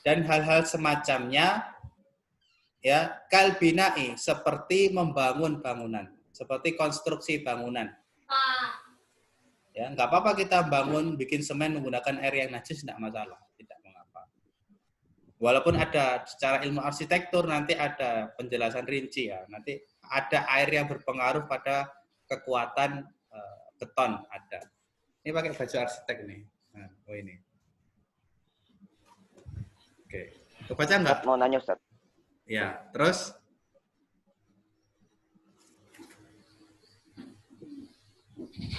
Dan hal-hal semacamnya ya, kalbina'i, seperti membangun bangunan, seperti konstruksi bangunan. Ya, nggak apa-apa kita bangun, bikin semen menggunakan air yang najis, tidak masalah, tidak mengapa. Walaupun ada secara ilmu arsitektur nanti ada penjelasan rinci ya, nanti ada air yang berpengaruh pada kekuatan beton ada. Ini pakai baju arsitek nih. Nah, oh ini. Oke, kebaca nggak? Mau nanya Ustaz. Ya, terus?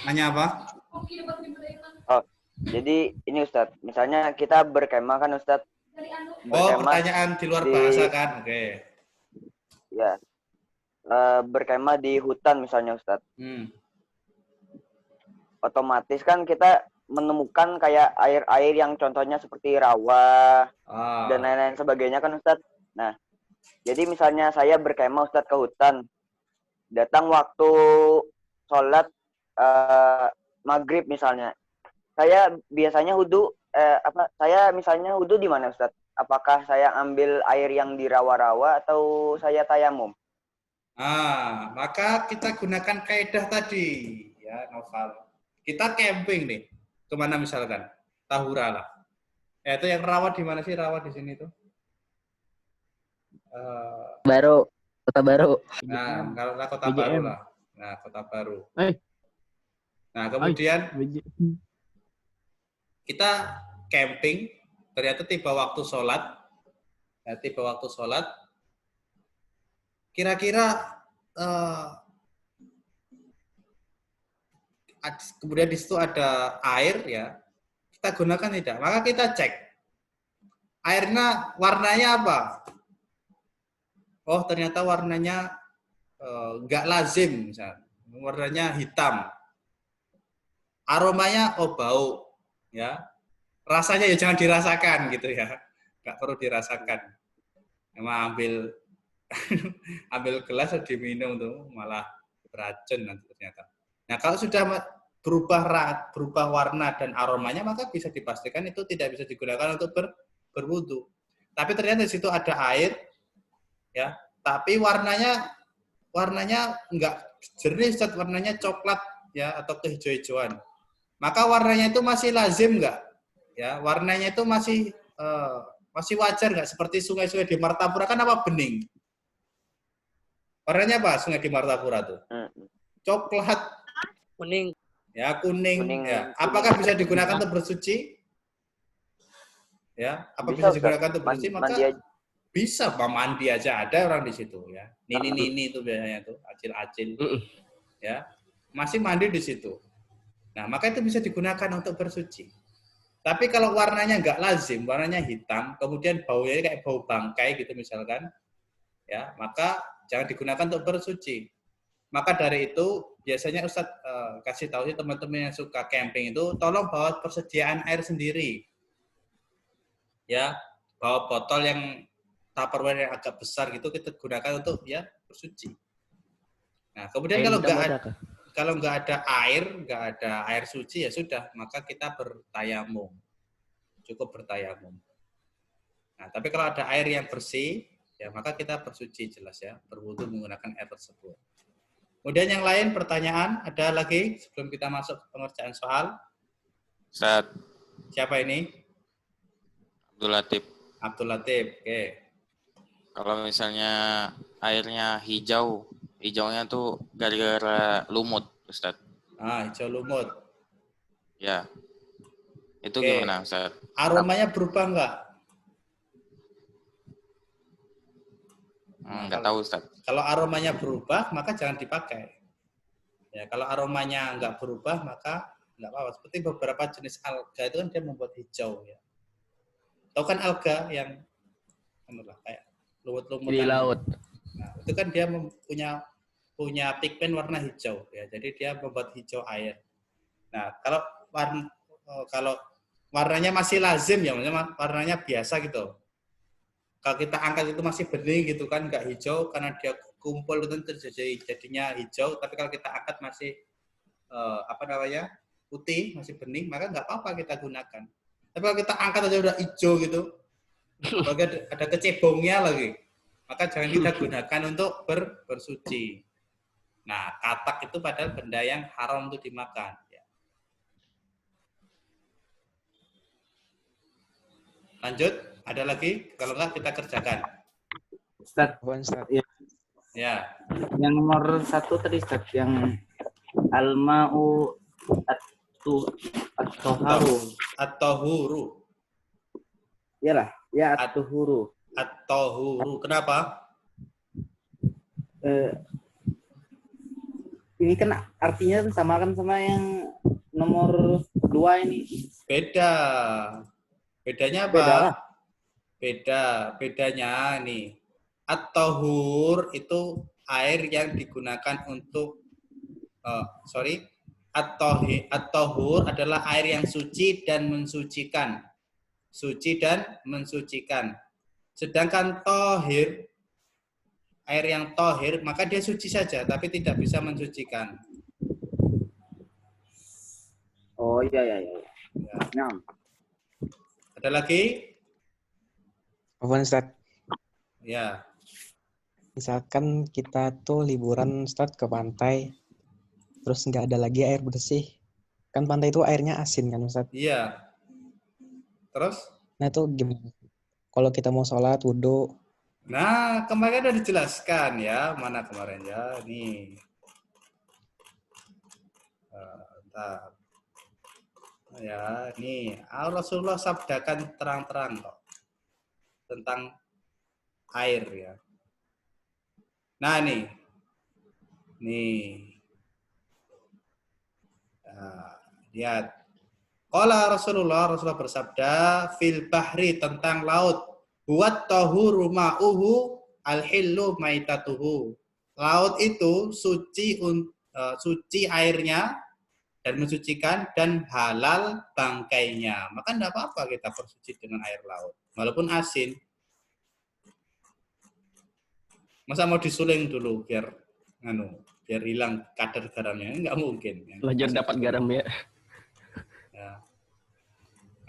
Nanya apa? Oh, jadi ini Ustaz, misalnya kita berkemah kan Ustaz? Oh, pertanyaan di luar bahasa kan? Oke. Ya, berkemah di hutan misalnya Ustaz. Otomatis kan kita menemukan kayak air-air yang contohnya seperti rawa dan lain-lain sebagainya kan Ustaz. Nah, jadi misalnya saya berkemah Ustaz ke hutan, datang waktu sholat maghrib misalnya. Saya biasanya wudu saya misalnya wudu di mana Ustaz? Apakah saya ambil air yang di rawa-rawa atau saya tayamum? Maka kita gunakan kaidah tadi, ya Noval. Kita camping nih, kemana misalkan? Tahura lah. Itu yang rawa di mana sih rawa di sini tuh? Baru, Kota Baru. Nah, kalau Kota Baru lah. Nah, Kota Baru. Nah, kemudian kita camping, ternyata tiba waktu sholat. Ya, tiba waktu sholat. Kira-kira kemudian di situ ada air, ya. Kita gunakan tidak? Maka kita cek. Airnya warnanya apa? Oh, ternyata warnanya nggak lazim, misalnya. Warnanya hitam. Aromanya bau, ya. Rasanya ya jangan dirasakan gitu ya. Nggak perlu dirasakan. Emang ambil gelas diminum tuh malah beracun nanti ternyata. Nah, kalau sudah berubah warna dan aromanya, maka bisa dipastikan itu tidak bisa digunakan untuk berwudu. Tapi ternyata di situ ada air, ya, tapi warnanya enggak jernih, warnanya coklat, ya, atau kehijau-hijauan. Maka warnanya itu masih lazim enggak? Ya, warnanya itu masih wajar enggak? Seperti sungai-sungai di Martapura kan apa bening? Warnanya apa sungai di Martapura tuh? Coklat, Kuning. ya, kuning. Ya. Apakah bisa digunakan untuk bersuci? Ya, apa bisa digunakan untuk bersuci? Maka bisa, mandi aja ada orang di situ, ya. Nini itu biasanya tuh, acil-acil, ya, masih mandi di situ. Nah, maka itu bisa digunakan untuk bersuci. Tapi kalau warnanya nggak lazim, warnanya hitam, kemudian baunya kayak bau bangkai gitu misalkan, ya, maka jangan digunakan untuk bersuci. Maka dari itu biasanya Ustadz kasih tahu sih teman-teman yang suka camping itu, tolong bawa persediaan air sendiri, ya, bawa botol yang Tupperware yang agak besar gitu kita gunakan untuk ya bersuci. Nah, kemudian kalau nggak ada air suci ya sudah, maka kita bertayamum. Cukup bertayamum. Nah, tapi kalau ada air yang bersih, ya maka kita bersuci jelas ya, berwudu menggunakan air tersebut. Kemudian yang lain pertanyaan ada lagi sebelum kita masuk ke pengerjaan soal? Ustaz. Siapa ini? Abdul Latif. Abdul Latif, oke. Kalau misalnya airnya hijaunya tuh gara-gara lumut, Ustaz. Hijau lumut. Ya. Itu gimana, Ustaz? Aromanya berubah enggak? Enggak tahu, Ustaz. Kalau aromanya berubah, maka jangan dipakai. Ya, kalau aromanya enggak berubah, maka enggak apa-apa. Seperti beberapa jenis alga itu kan dia membuat hijau, ya. Tahu kan alga yang kayak lumut-lumut di laut. Nah, itu kan dia punya pigmen warna hijau, ya. Jadi dia membuat hijau air. Nah, kalau warnanya masih lazim, ya, maksudnya warnanya biasa gitu. Kalau kita angkat itu masih bening gitu kan, nggak hijau karena dia kumpul itu jadinya hijau. Tapi kalau kita angkat masih putih, masih bening, maka nggak apa-apa kita gunakan. Tapi kalau kita angkat aja udah hijau gitu, ada kecebongnya lagi, maka jangan kita gunakan untuk bersuci. Nah, katak itu padahal benda yang haram untuk dimakan. Ya. Lanjut, ada lagi? Kalau enggak kita kerjakan. Ustaz, Ya. yang nomor 1 tadi Ustaz, yang al-ma'u At-tahuru. Iyalah, ya at-tahuru. At-tahuru. Kenapa? Ini kan artinya sama yang nomor 2 ini. Beda. Bedanya apa? Bedanya nih. At-tahur itu air yang digunakan untuk At-tahur adalah air yang suci dan mensucikan. Suci dan mensucikan. Sedangkan tohir air yang tohir, maka dia suci saja, tapi tidak bisa mensucikan. Oh iya. Ya. Nah, Ada lagi? Afwan Ustaz, Ya. misalkan kita tuh liburan Ustaz ke pantai, terus nggak ada lagi air bersih. Kan pantai itu airnya asin kan Ustaz. Iya. Terus? Nah itu gimana? Kalau kita mau sholat, wudhu, Nah, kemarin udah dijelaskan ya. Mana kemarin ya? Nih. Bentar. Ya, nih. Rasulullah sabdakan terang-terang kok. Tentang air ya. Nah, nih. Nah, lihat. Qala Rasulullah bersabda fil bahri tentang laut. Buat tahuru ma'uhu al-hillu maitatuhu. Laut itu suci airnya dan mensucikan dan halal bangkainya. Maka tidak apa-apa kita bersuci dengan air laut. Walaupun asin. Masa mau disuling dulu biar hilang kadar garamnya? Enggak mungkin. Belajar dapat garam ya. Ya.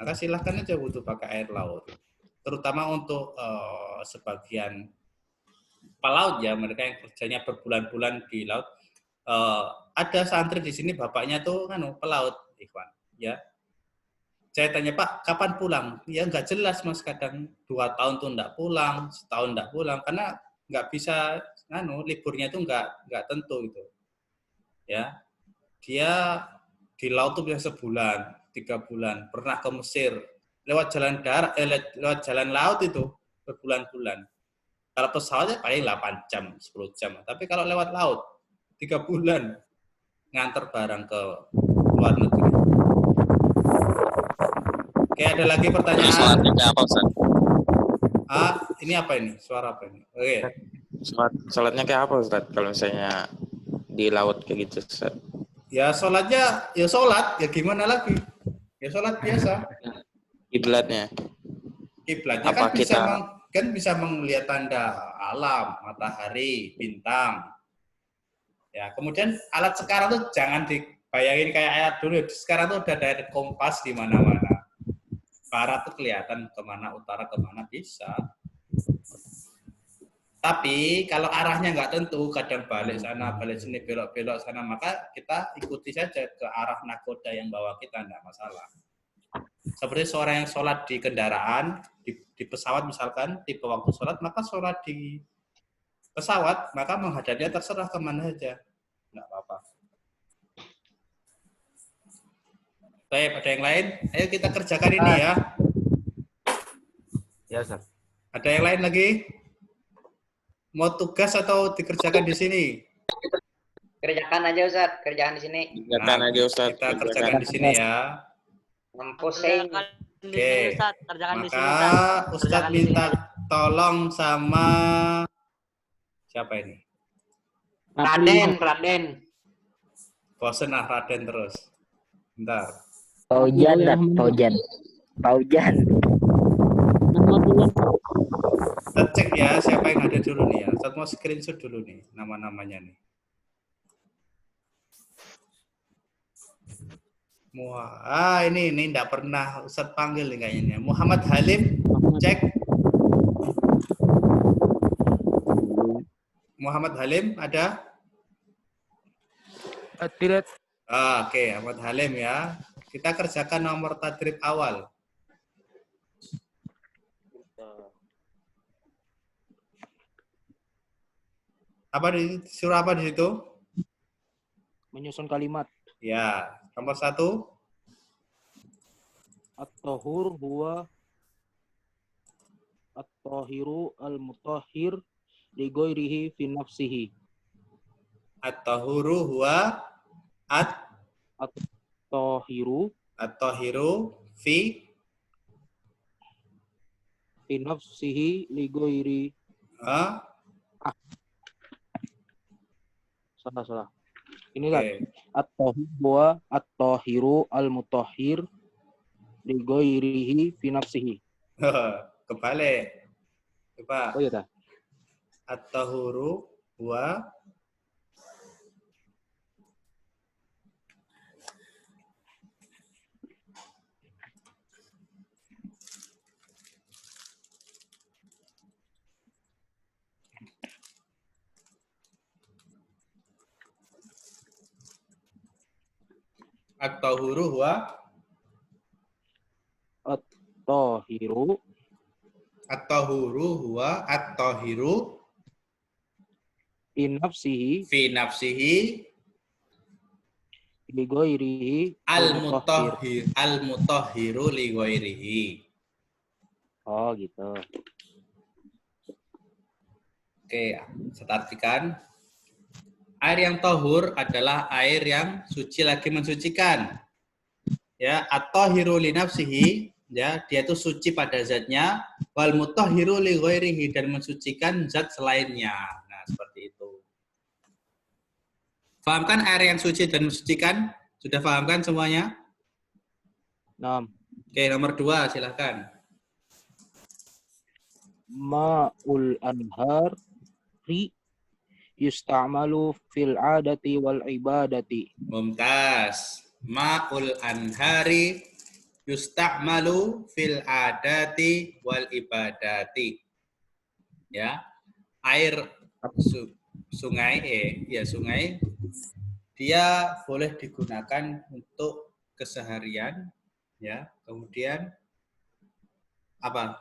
Maka silahkan aja butuh pakai air laut. Terutama untuk sebagian pelaut ya, mereka yang kerjanya berbulan-bulan di laut. Ada santri di sini bapaknya tuh pelaut, Ikhwan. Ya. Saya tanya, Pak, kapan pulang? Ya nggak jelas Mas, kadang 2 tahun tuh nggak pulang, setahun nggak pulang, karena nggak bisa, liburnya tuh nggak tentu gitu. Ya, dia di laut tuh bisa sebulan, 3 bulan, pernah ke Mesir, lewat jalan darat, lewat jalan laut itu berbulan-bulan. Kalau pesawatnya paling 8 jam, 10 jam. Tapi kalau lewat laut, 3 bulan nganter barang ke luar negeri. Oke, ada lagi pertanyaan? Sholatnya apa, Ustaz? Ini apa ini? Suara apa ini? Oke. Sholatnya kayak apa, Ustaz? Kalau misalnya di laut kayak gitu, Ustaz? Ya sholatnya, ya sholat, ya gimana lagi? Ya sholat biasa. Kiblatnya. Kiblatnya Apa kan bisa melihat tanda alam, matahari, bintang. Ya, kemudian alat sekarang tuh jangan dibayangin kayak ayat dulu. Sekarang tuh udah ada kompas di mana-mana. Barat tuh kelihatan kemana, utara kemana bisa. Tapi kalau arahnya nggak tentu, kadang balik sana, balik sini, belok-belok sana, maka kita ikuti saja ke arah nakoda yang bawa kita, nggak masalah. Seperti seorang yang sholat di kendaraan, di pesawat misalkan, tipe waktu sholat, maka sholat di pesawat, maka menghadapnya terserah kemana saja. Nggak apa-apa. Baik, ada yang lain? Ayo kita kerjakan ini ya. Ya, Ustaz. Ada yang lain lagi? Mau tugas atau dikerjakan di sini? Kerjakan aja Ustaz, kerjaan di sini. Kerjakan aja, Ustaz. Kita kerjakan di sini ya. Pusing. Oke. Maka Ustadz minta tolong sama siapa ini? Raden. Bosen Raden terus. Bentar. Paujan. Kita cek ya siapa yang ada dulu nih ya. Ustadz mau screenshot dulu nih nama-namanya nih. Ini enggak pernah Ustadz panggil nih kayaknya. Muhammad Halim, cek. Muhammad Halim ada? Tidak. Oke, Muhammad Halim ya. Kita kerjakan nomor tadrib awal. Surah apa di situ? Menyusun kalimat. Ya, nomor 1. At-tahur huwa at-tahiru al-mutahhir li ghairihi fi nafsihi. At-tahuru huwa At-tahiru fi nafsihi li ghairi. Salah. Ini kan at-tahir huwa at-tahiru al-mutahhir li ghairihi fi nafsihi. Kebalik. Coba. Oh iya dah. At-tahuru huwa At-tahuru huwa At-tahiru At-tahuru huwa at-tahiru fi nafsihi fi nafsihi li ghairihi al-mutahhir. al-mutahhiru li ghairihi. Oh, gitu. Oke, saya artikan. Air yang tahur adalah air yang suci lagi mensucikan. Ya, at-tahiru li nafsihi, ya, dia itu suci pada zatnya, wal mutahhiru li ghairihi, dan mensucikan zat selainnya. Nah, seperti itu. Paham kan air yang suci dan mensucikan? Sudah paham kan semuanya? 6. Oke, nomor 2, silahkan. Ma'ul anhar yusta'malu fil adati wal ibadati. Mumtaz. Ma'ul anhari yusta'malu fil adati wal ibadati. Ya. Air sungai dia boleh digunakan untuk keseharian, ya. Kemudian apa?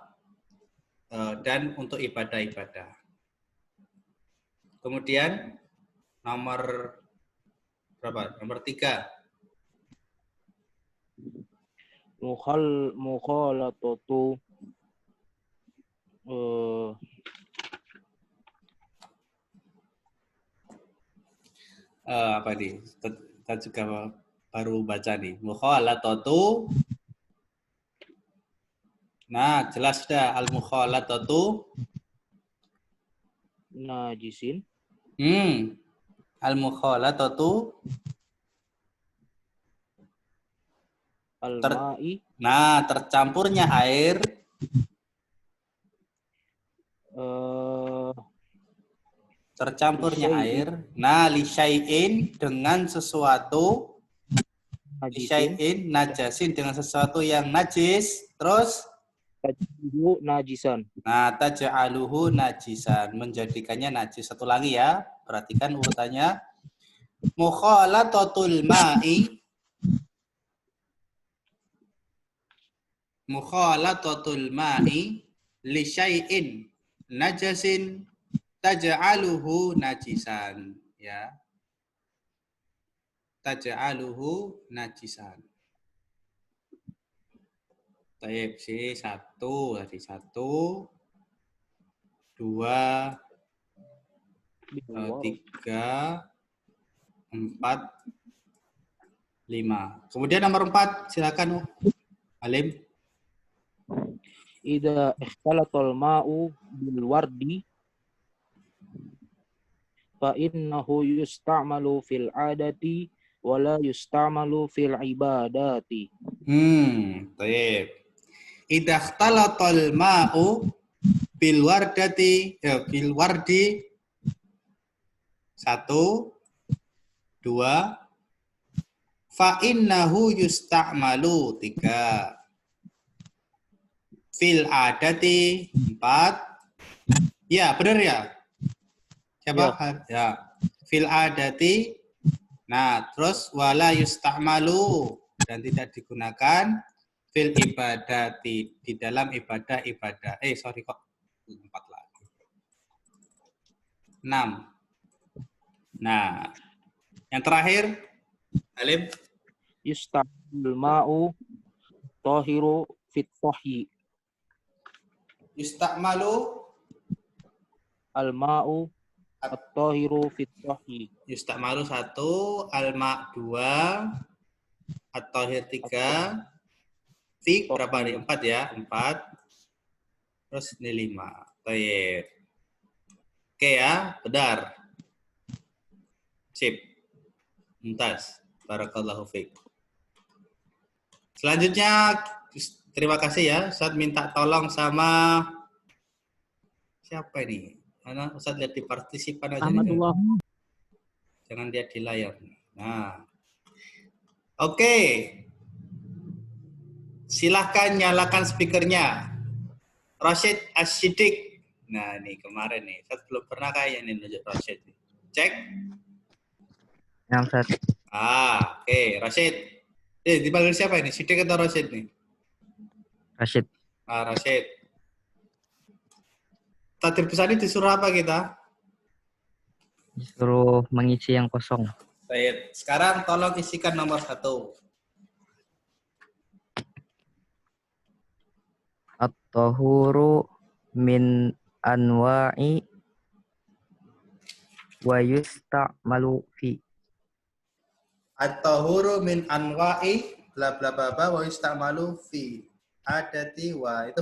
Dan untuk ibadah-ibadah. Kemudian nomor berapa? Nomor 3. Mukhalatatu Apa nih? Kita juga baru baca nih. Mukhalatatu. Nah, jelas dah al-mukhalatatu najisin. Al-mukhalatatu Al-ma'i. Nah, tercampurnya air nah li syai'in dengan sesuatu syai'in najasin dengan sesuatu yang najis, terus taj'aluhu najisan. Nah, taj'aluhu najisan, menjadikannya najis. Satu lagi ya, perhatikan urutannya. Mukhalatatul ma'i li syai'in najasin taj'aluhu najisan, ya. Taj'aluhu najisan. Baik, sini 1, tadi 1, 2, 3, 4, 5. Kemudian nomor 4, silakan Alim. Idza ikhtalatal ma'u bil wardi fa innahu yusta'malu fil adati wa la yusta'malu fil ibadati. Baik. Idza ikhtalatal ma'u bil wardati bil wardi 1, 2, fa innahu yusta'malu 3. Fil adati 4. Ya, benar ya? Siapa? Ya. Fil adati. Nah, terus wala yusta'malu, dan tidak digunakan fil ibadati, di dalam ibadah-ibadah. Sorry kok. 4 lagi. 6. Nah, yang terakhir, Alim. Yusta'mal ma'u tahiru fit tahyi. Yusta'malu al-ma'u at-tahiru fit tahyi. Yusta'malu 1, al-ma' 2, at-tahir 3, fi berapa nih? 4 ya, 4. Terus ini 5. Baik. Oke ya, benar. Sip. Mumtaz. Barakallahu fiik. Selanjutnya, terima kasih ya. Ustaz minta tolong sama siapa ini? Mana Ustaz lihat di partisipan aja nih. Ahmadullah. Jangan lihat di layar. Nah. Oke. Silahkan nyalakan speakernya. Rashid Asyidik. Nah, ini kemarin nih. Saya belum pernah kayak ini nunjuk Rashid. Cek. Ya, Ustaz. Oke. Rashid. Dipanggil siapa ini? Sidik atau Rashid nih? Rashid. Rashid. Takdir besar ini disuruh apa kita? Disuruh mengisi yang kosong. Baik. Sekarang tolong isikan nomor 1. At-tahuru min anwa'i wa yusta'malu fi. At-tahuru min anwa'i bla bla bla bla wa yusta'malu fi. Adati wa. Itu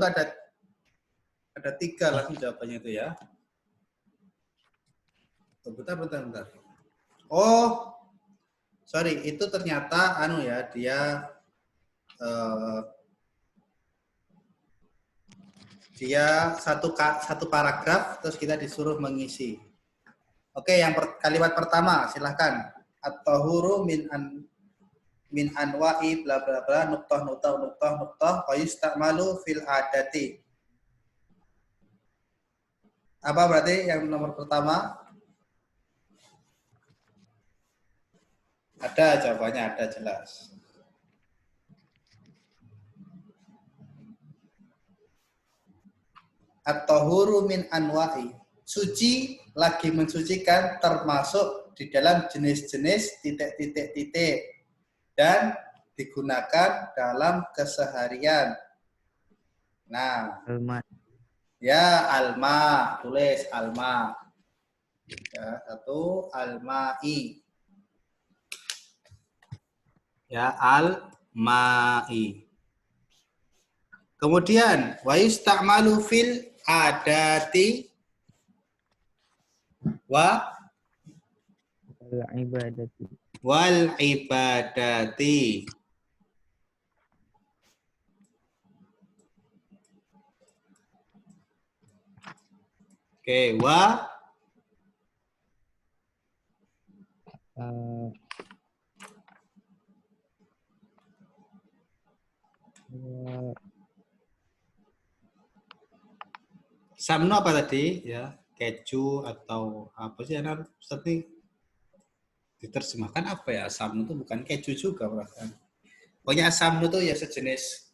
ada 3 langsung jawabannya itu ya. Bentar. Oh, sorry, itu ternyata dia satu paragraf terus kita disuruh mengisi. Oke, yang kalimat pertama silahkan. At-tahuru min anwa'i bla bla bla nuqtah wa yusta'malu fil adati. Apa berarti yang nomor pertama? Ada jawabannya, ada jelas. At-tahuru min anwa'i. Suci lagi mensucikan termasuk di dalam jenis-jenis titik-titik dan digunakan dalam keseharian. Nah, ya alma, tulis alma. Ya, 1 alma'i. Ya al-ma'i. Kemudian wa yusta'malu fil adati wal ibadati. Oke, samno apa tadi ya, keju atau apa sih anak Ustaz nih diterjemahkan apa ya? Samno itu bukan keju juga perasaan. Pokoknya samno itu ya sejenis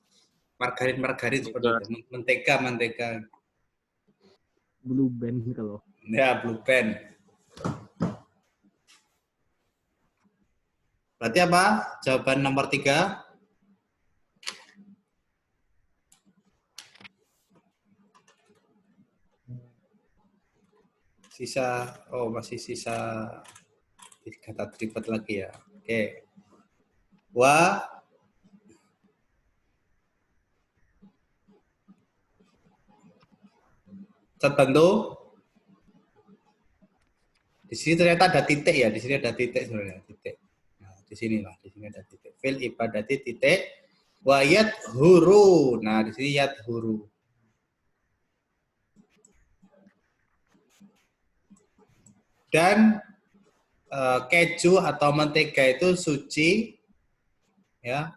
margarin seperti itu, mentega. Blue band kalau. Ya, blue band. Berarti apa? Jawaban nomor 3. Masih sisa kata triplet lagi ya. Oke. Terbantu. Di sini ternyata ada titik ya. Di sini ada titik sebenarnya. Titik. Nah, di sini ada titik. Fil ibadati titik. Wa yadhuru. Nah, di sini yadhuru. Dan keju atau mentega itu suci, ya.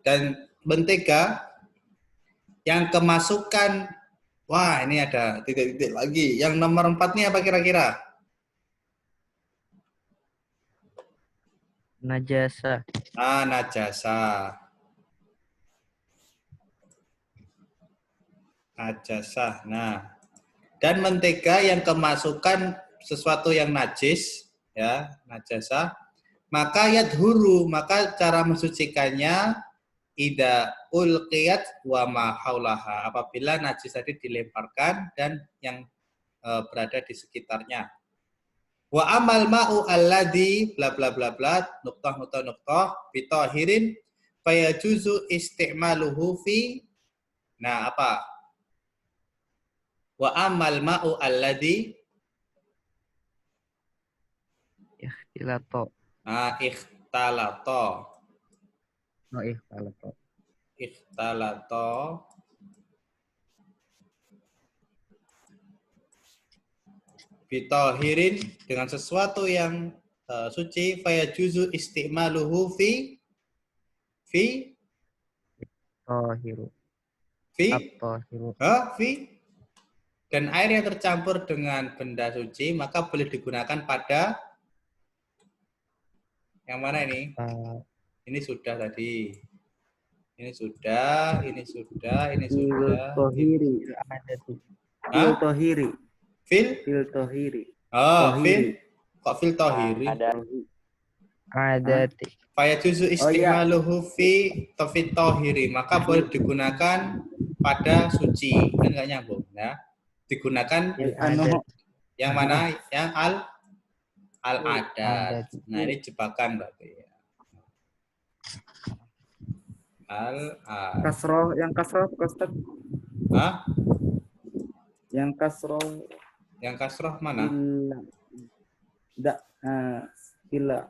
Dan mentega yang kemasukan, wah ini ada titik-titik lagi. Yang nomor 4 ini apa kira-kira? Najasa. Najasa. Nah, dan mentega yang kemasukan sesuatu yang najis, ya, najasa, maka yadhuru, maka cara mensucikannya ida ulqiyat wa ma haulaha, apabila najis tadi dilemparkan dan yang berada di sekitarnya. Wa amal ma'u alladhi bla bla bla bla nuqtah bitahirin fayajuzu isti'maluhu fi. Nah, apa? Wa amal ma'u alladhi ikhtalato. Ikhtalato. bitahirin dengan sesuatu yang suci, fayajuzu istimaluhu fi Tahiru. fi At-tahiru. fi dan air yang tercampur dengan benda suci maka boleh digunakan pada yang mana ini? Ini sudah tadi. Ini sudah. Tohiri. Hah? Tohiri. Fil? Fil tohiri. Oh, Tohiri. fil. Kok fil tohiri? Adati. Fayajuzu istimaluhu fi tohiri. Maka boleh digunakan pada suci. Kan nggak nyambung ya. Digunakan yang mana? Yang al-adat. Nah, ini jebakan berarti ya. Al-adat. Kasroh, yang kasroh Ustaz. Hah? Yang kasroh. Yang kasroh mana? Ila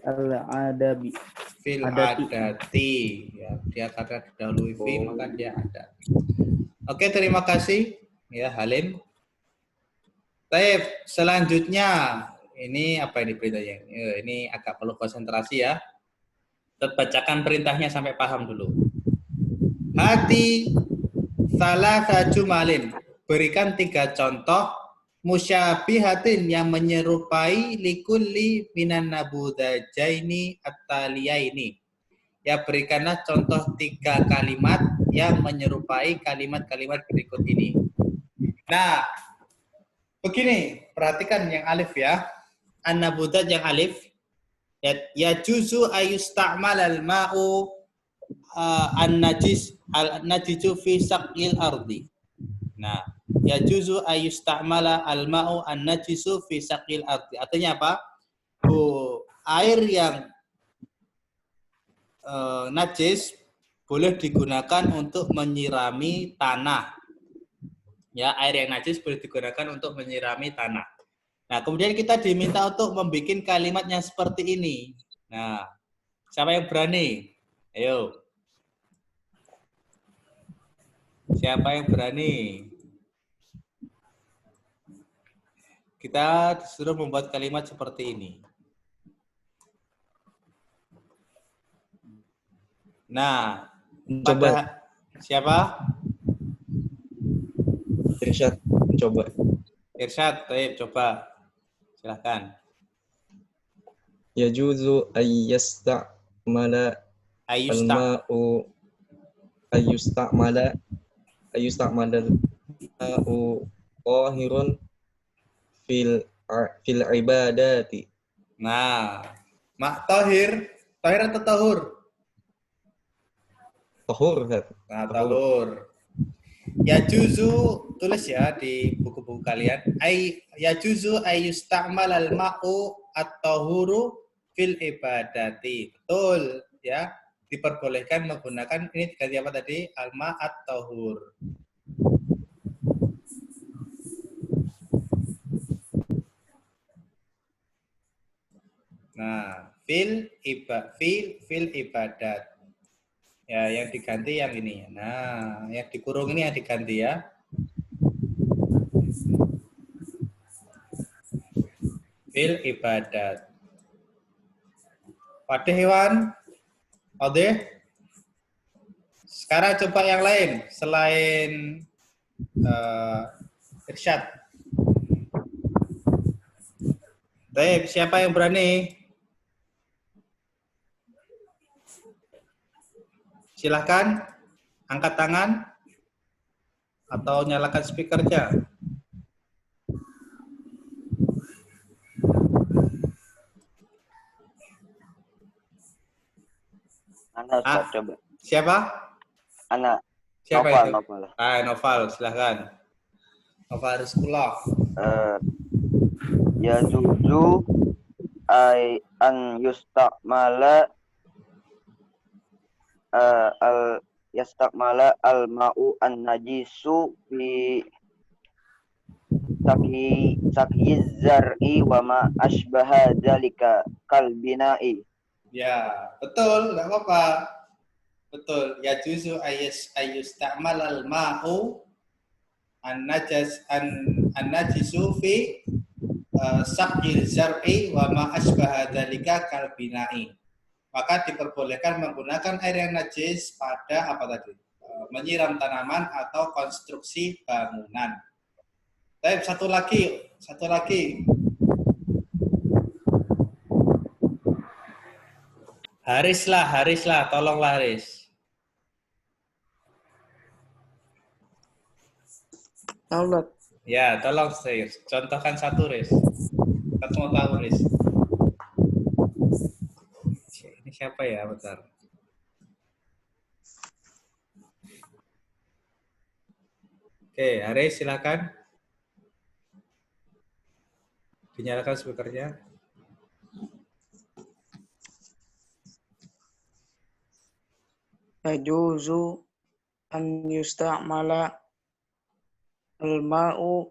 al-adabi. Fil adati. Ya, dia kata didahului fi, maka dia ada. Oke, terima kasih ya Halim. Baik, selanjutnya ini apa ini perintahnya? Ini agak perlu konsentrasi ya. Bacakan perintahnya sampai paham dulu. Hati salah satu malin. Berikan 3 contoh musyabihatin yang menyerupai likulli minan nabudajaini at-taliyaini. Ya, berikanlah contoh 3 kalimat yang menyerupai kalimat-kalimat berikut ini. Nah, begini, perhatikan yang alif ya. An-nabudat yang alif. Ya juzu ayusta'mal al-ma'u an-najisu fi saqil ardi. Nah, ya juzu ayusta'mal al-ma'u an-najisu fi saqil ardi. Artinya apa? Air yang najis boleh digunakan untuk menyirami tanah. Ya, air yang najis boleh digunakan untuk menyirami tanah. Nah, kemudian kita diminta untuk membuat kalimat yang seperti ini. Nah, siapa yang berani? Ayo. Siapa yang berani? Kita disuruh membuat kalimat seperti ini. Nah, Coba. Siapa? Irsyad, coba. Irsyad, coba. Silahkan. Yajuzu ayyasta'mala al-ma'u ayyusta'mala al-ma'u qahirun fil ibadati. Nah, mak tahir atau tahur? Tahur, Ustaz. Nah, tahur. Ya juzu, tulis ya di buku-buku kalian. Ya juzu ayyusta'mal al-ma'u at-tahuru fil ibadati. Betul ya. Diperbolehkan menggunakan ini diganti apa tadi? Al-ma' at-tahur. Nah, fil ibadat. Ya, yang diganti yang ini. Nah, yang dikurung ini yang diganti ya. Fil ibadat. Pada hewan? Ode? Sekarang coba yang lain selain Irsyad. Baik, siapa yang berani? Silahkan angkat tangan atau nyalakan speakernya. Ana Ustaz, coba. Siapa? Ana. Siapa Noval, itu? Noval, silahkan. Noval Rizkullah. Ya juzu an yusta'mala yasta'mala al-ma'u an-najisu fi saqi zar'i wa ma asbaha dzalika kal bina'i. Ya, betul, enggak apa-apa. Betul. Ya juzu ayusta'mal al-ma'u an-najisu fi sabqil zar'i wa ma asbaha dzalika kal bina'i. Maka diperbolehkan menggunakan air yang najis pada apa tadi? Menyiram tanaman atau konstruksi bangunan. Baik, satu lagi. Haris lah, tolonglah Haris. Allah. Ya, tolong saya contohkan satu Riz. Satu mau tahu Riz. Ini siapa ya, bentar. Oke, Haris silakan. Dinyalakan speakernya. Yajuzu an yusta'mala al-ma'u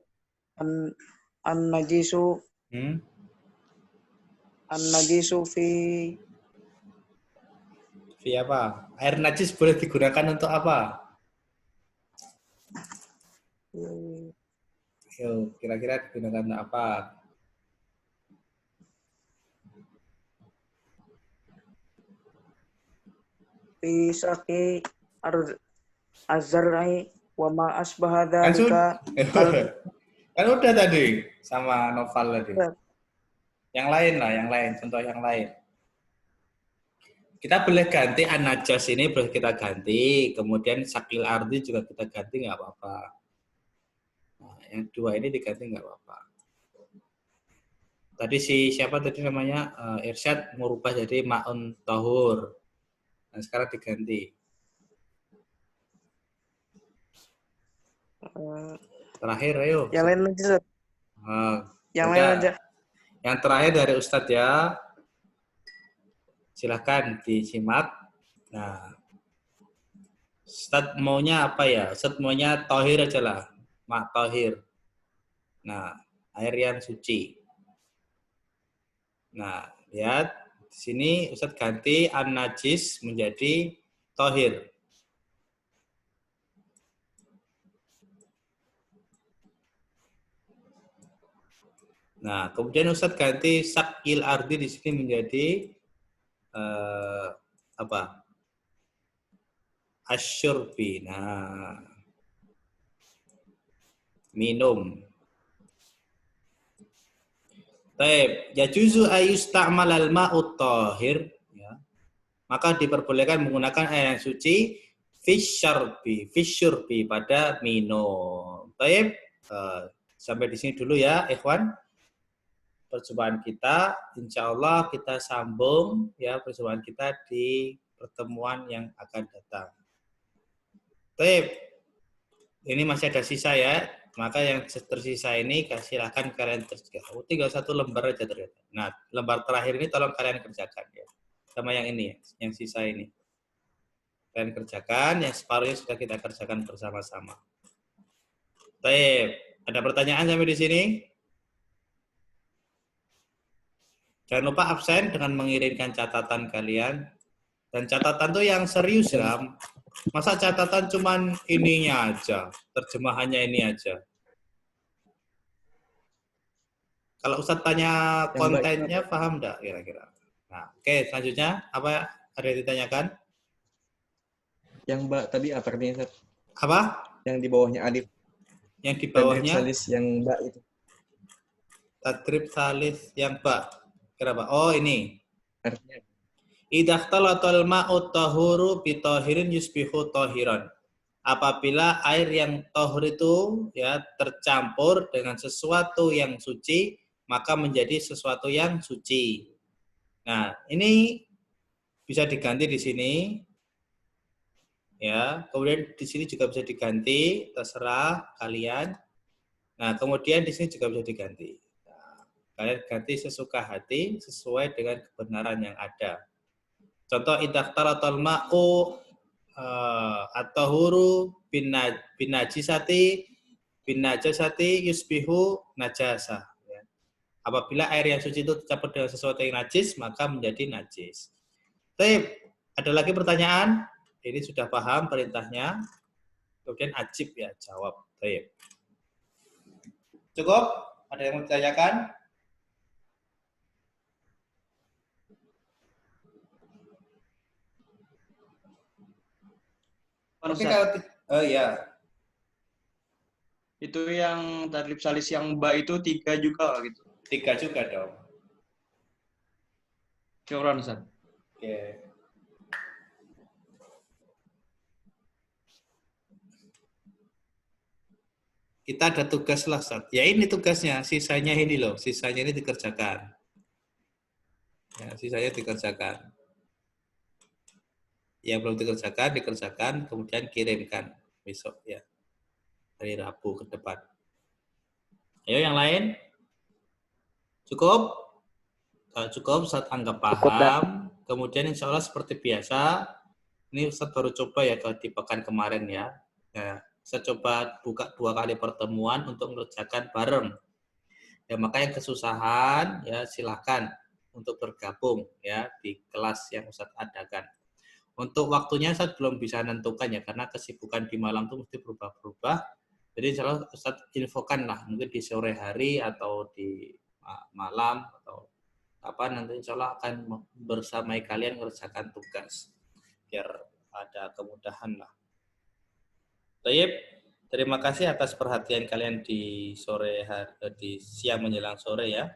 an-najisu an-najisu fi apa? Air najis boleh digunakan untuk apa? Yuk, kira-kira digunakan untuk apa? fi saqi az-zar'i wa ma asbaha dzalika. Kan udah tadi sama Noval tadi. Yang lain lah, contoh yang lain. Kita boleh ganti an-najas ini boleh kita ganti, kemudian sakil ardi juga kita ganti nggak apa-apa. Nah, yang dua ini diganti nggak apa-apa. Tadi siapa tadi namanya Irsyad merubah jadi ma'un tahur. Nah, sekarang diganti. Terakhir, ayo. Yang lain aja, Ustaz. Yang lain aja. Yang terakhir dari Ustadz ya. Silahkan disimak. Nah, Ustadz maunya apa ya? Ustadz maunya tohir aja lah. Mak tohir. Nah, air yang suci. Nah, lihat. Di sini Ustadz ganti an-najis menjadi tohir. Nah, kemudian Ustadz ganti sakil ardi di sini menjadi apa? Asyurbi. Nah, minum. Baik, yajuzu ayusta'mal al-ma'ut tahir, ya. Maka diperbolehkan menggunakan air yang suci fisyurbi pada minum. Baik, sampai di sini dulu ya, ikhwan. Perjumpaan kita, insya Allah kita sambung ya perjumpaan kita di pertemuan yang akan datang. Baik, ini masih ada sisa ya, maka yang tersisa ini silakan kalian tinggal satu lembar aja ternyata. Nah, lembar terakhir ini tolong kalian kerjakan ya, sama yang ini, yang sisa ini. Kalian kerjakan, yang separuhnya sudah kita kerjakan bersama-sama. Baik, ada pertanyaan sampai di sini? Jangan lupa absen dengan mengirimkan catatan kalian. Dan catatan tuh yang serius ya. Masa catatan cuman ininya aja, terjemahannya ini aja. Kalau Ustadz tanya kontennya, paham enggak kira-kira? Nah, oke, selanjutnya apa ada yang ditanyakan? Yang Mbak tadi apa artinya, Ustadz? Apa? Yang di bawahnya alif. Yang di bawahnya? Tadrib salis yang Mbak itu. Tadrib salis yang Mbak. Kenapa? Oh, ini. Artinya Idzahtalatal ma'u tahuru bi tahirin yusbihu tahiran. Apabila air yang tahur itu ya tercampur dengan sesuatu yang suci, maka menjadi sesuatu yang suci. Nah, ini bisa diganti di sini. Ya, kemudian di sini juga bisa diganti, terserah kalian. Nah, kemudian di sini juga bisa diganti. Nah, kalian ganti sesuka hati sesuai dengan kebenaran yang ada. Contoh idzahtalatal ma'u at-tahuru bin najasati yusbihu najasa. Ya. Apabila air yang suci itu tercampur dengan sesuatu yang najis, maka menjadi najis. Baik, ada lagi pertanyaan? Ini sudah paham perintahnya. Kemudian ajib ya, jawab. Baik. Cukup? Ada yang mau ditanyakan? Oke, kalau oh ya. Itu yang tadrib salis yang ba itu 3 juga gitu. 3 juga dong. Syukran, Ustaz. Oke. Kita ada tugas lah, Ustaz. Ya ini tugasnya, sisanya ini loh, sisanya ini dikerjakan. Ya, sisanya dikerjakan. Yang belum dikerjakan, kemudian kirimkan besok ya. Hari Rabu ke depan. Ayo yang lain. Cukup? Kalau cukup, Ustaz anggap paham. Kemudian insya Allah seperti biasa, ini Ustaz baru coba ya di pekan kemarin ya. Ya, saya coba buka 2 kali pertemuan untuk mengerjakan bareng. Ya, maka yang kesusahan ya silakan untuk bergabung ya di kelas yang Ustaz adakan. Untuk waktunya Ustaz belum bisa menentukan ya karena kesibukan di Malang itu mesti berubah-berubah. Jadi insya Allah Ustaz infokan lah mungkin di sore hari atau di malam atau apa nanti insya Allah akan bersamai kalian mengerjakan tugas biar ada kemudahan lah. Baik, terima kasih atas perhatian kalian di sore hari, di siang menjelang sore ya.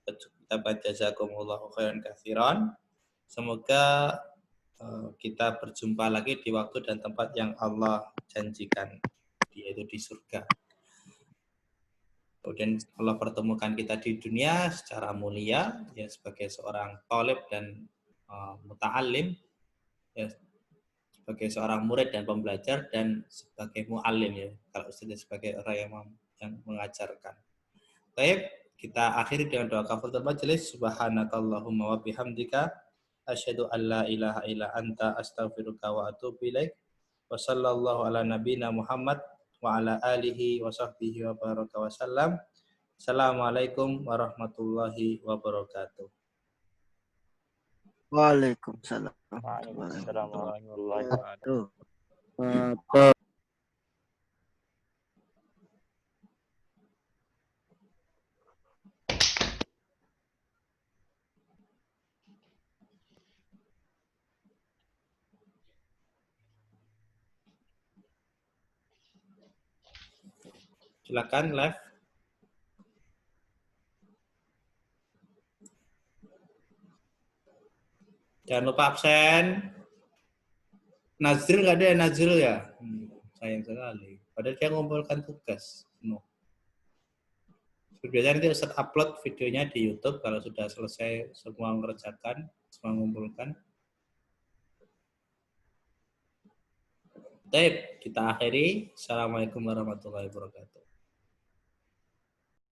Kita baca jazakumullahu khairan katsiran. Semoga kita berjumpa lagi di waktu dan tempat yang Allah janjikan, yaitu di surga. Kemudian Allah pertemukan kita di dunia secara mulia ya sebagai seorang talib dan muta'alim ya, sebagai seorang murid dan pembelajar dan sebagai mu'alim ya kalau Ustaz sebagai orang yang mengajarkan. Baik, kita akhiri dengan doa kafaratul majelis. Subhanakallahumma wa bihamdika asyhadu an la ilaha illa anta astaghfiruka wa atubu ilaik. Wa sallallahu ala nabiyyina Muhammad wa ala alihi wa sahbihi wa baraka wa sallam. Assalamualaikum warahmatullahi wabarakatuh. Waalaikumsalam. Waalaikumsalam warahmatullahi wabarakatuh. Silakan live. Jangan lupa absen. Nazril nggak ada ya, Nazril ya? Sayang sekali. Padahal dia ngumpulkan tugas. No. Biasanya nanti Ustaz upload videonya di YouTube kalau sudah selesai semua mengerjakan, semua mengumpulkan. Baik, kita akhiri. Assalamualaikum warahmatullahi wabarakatuh.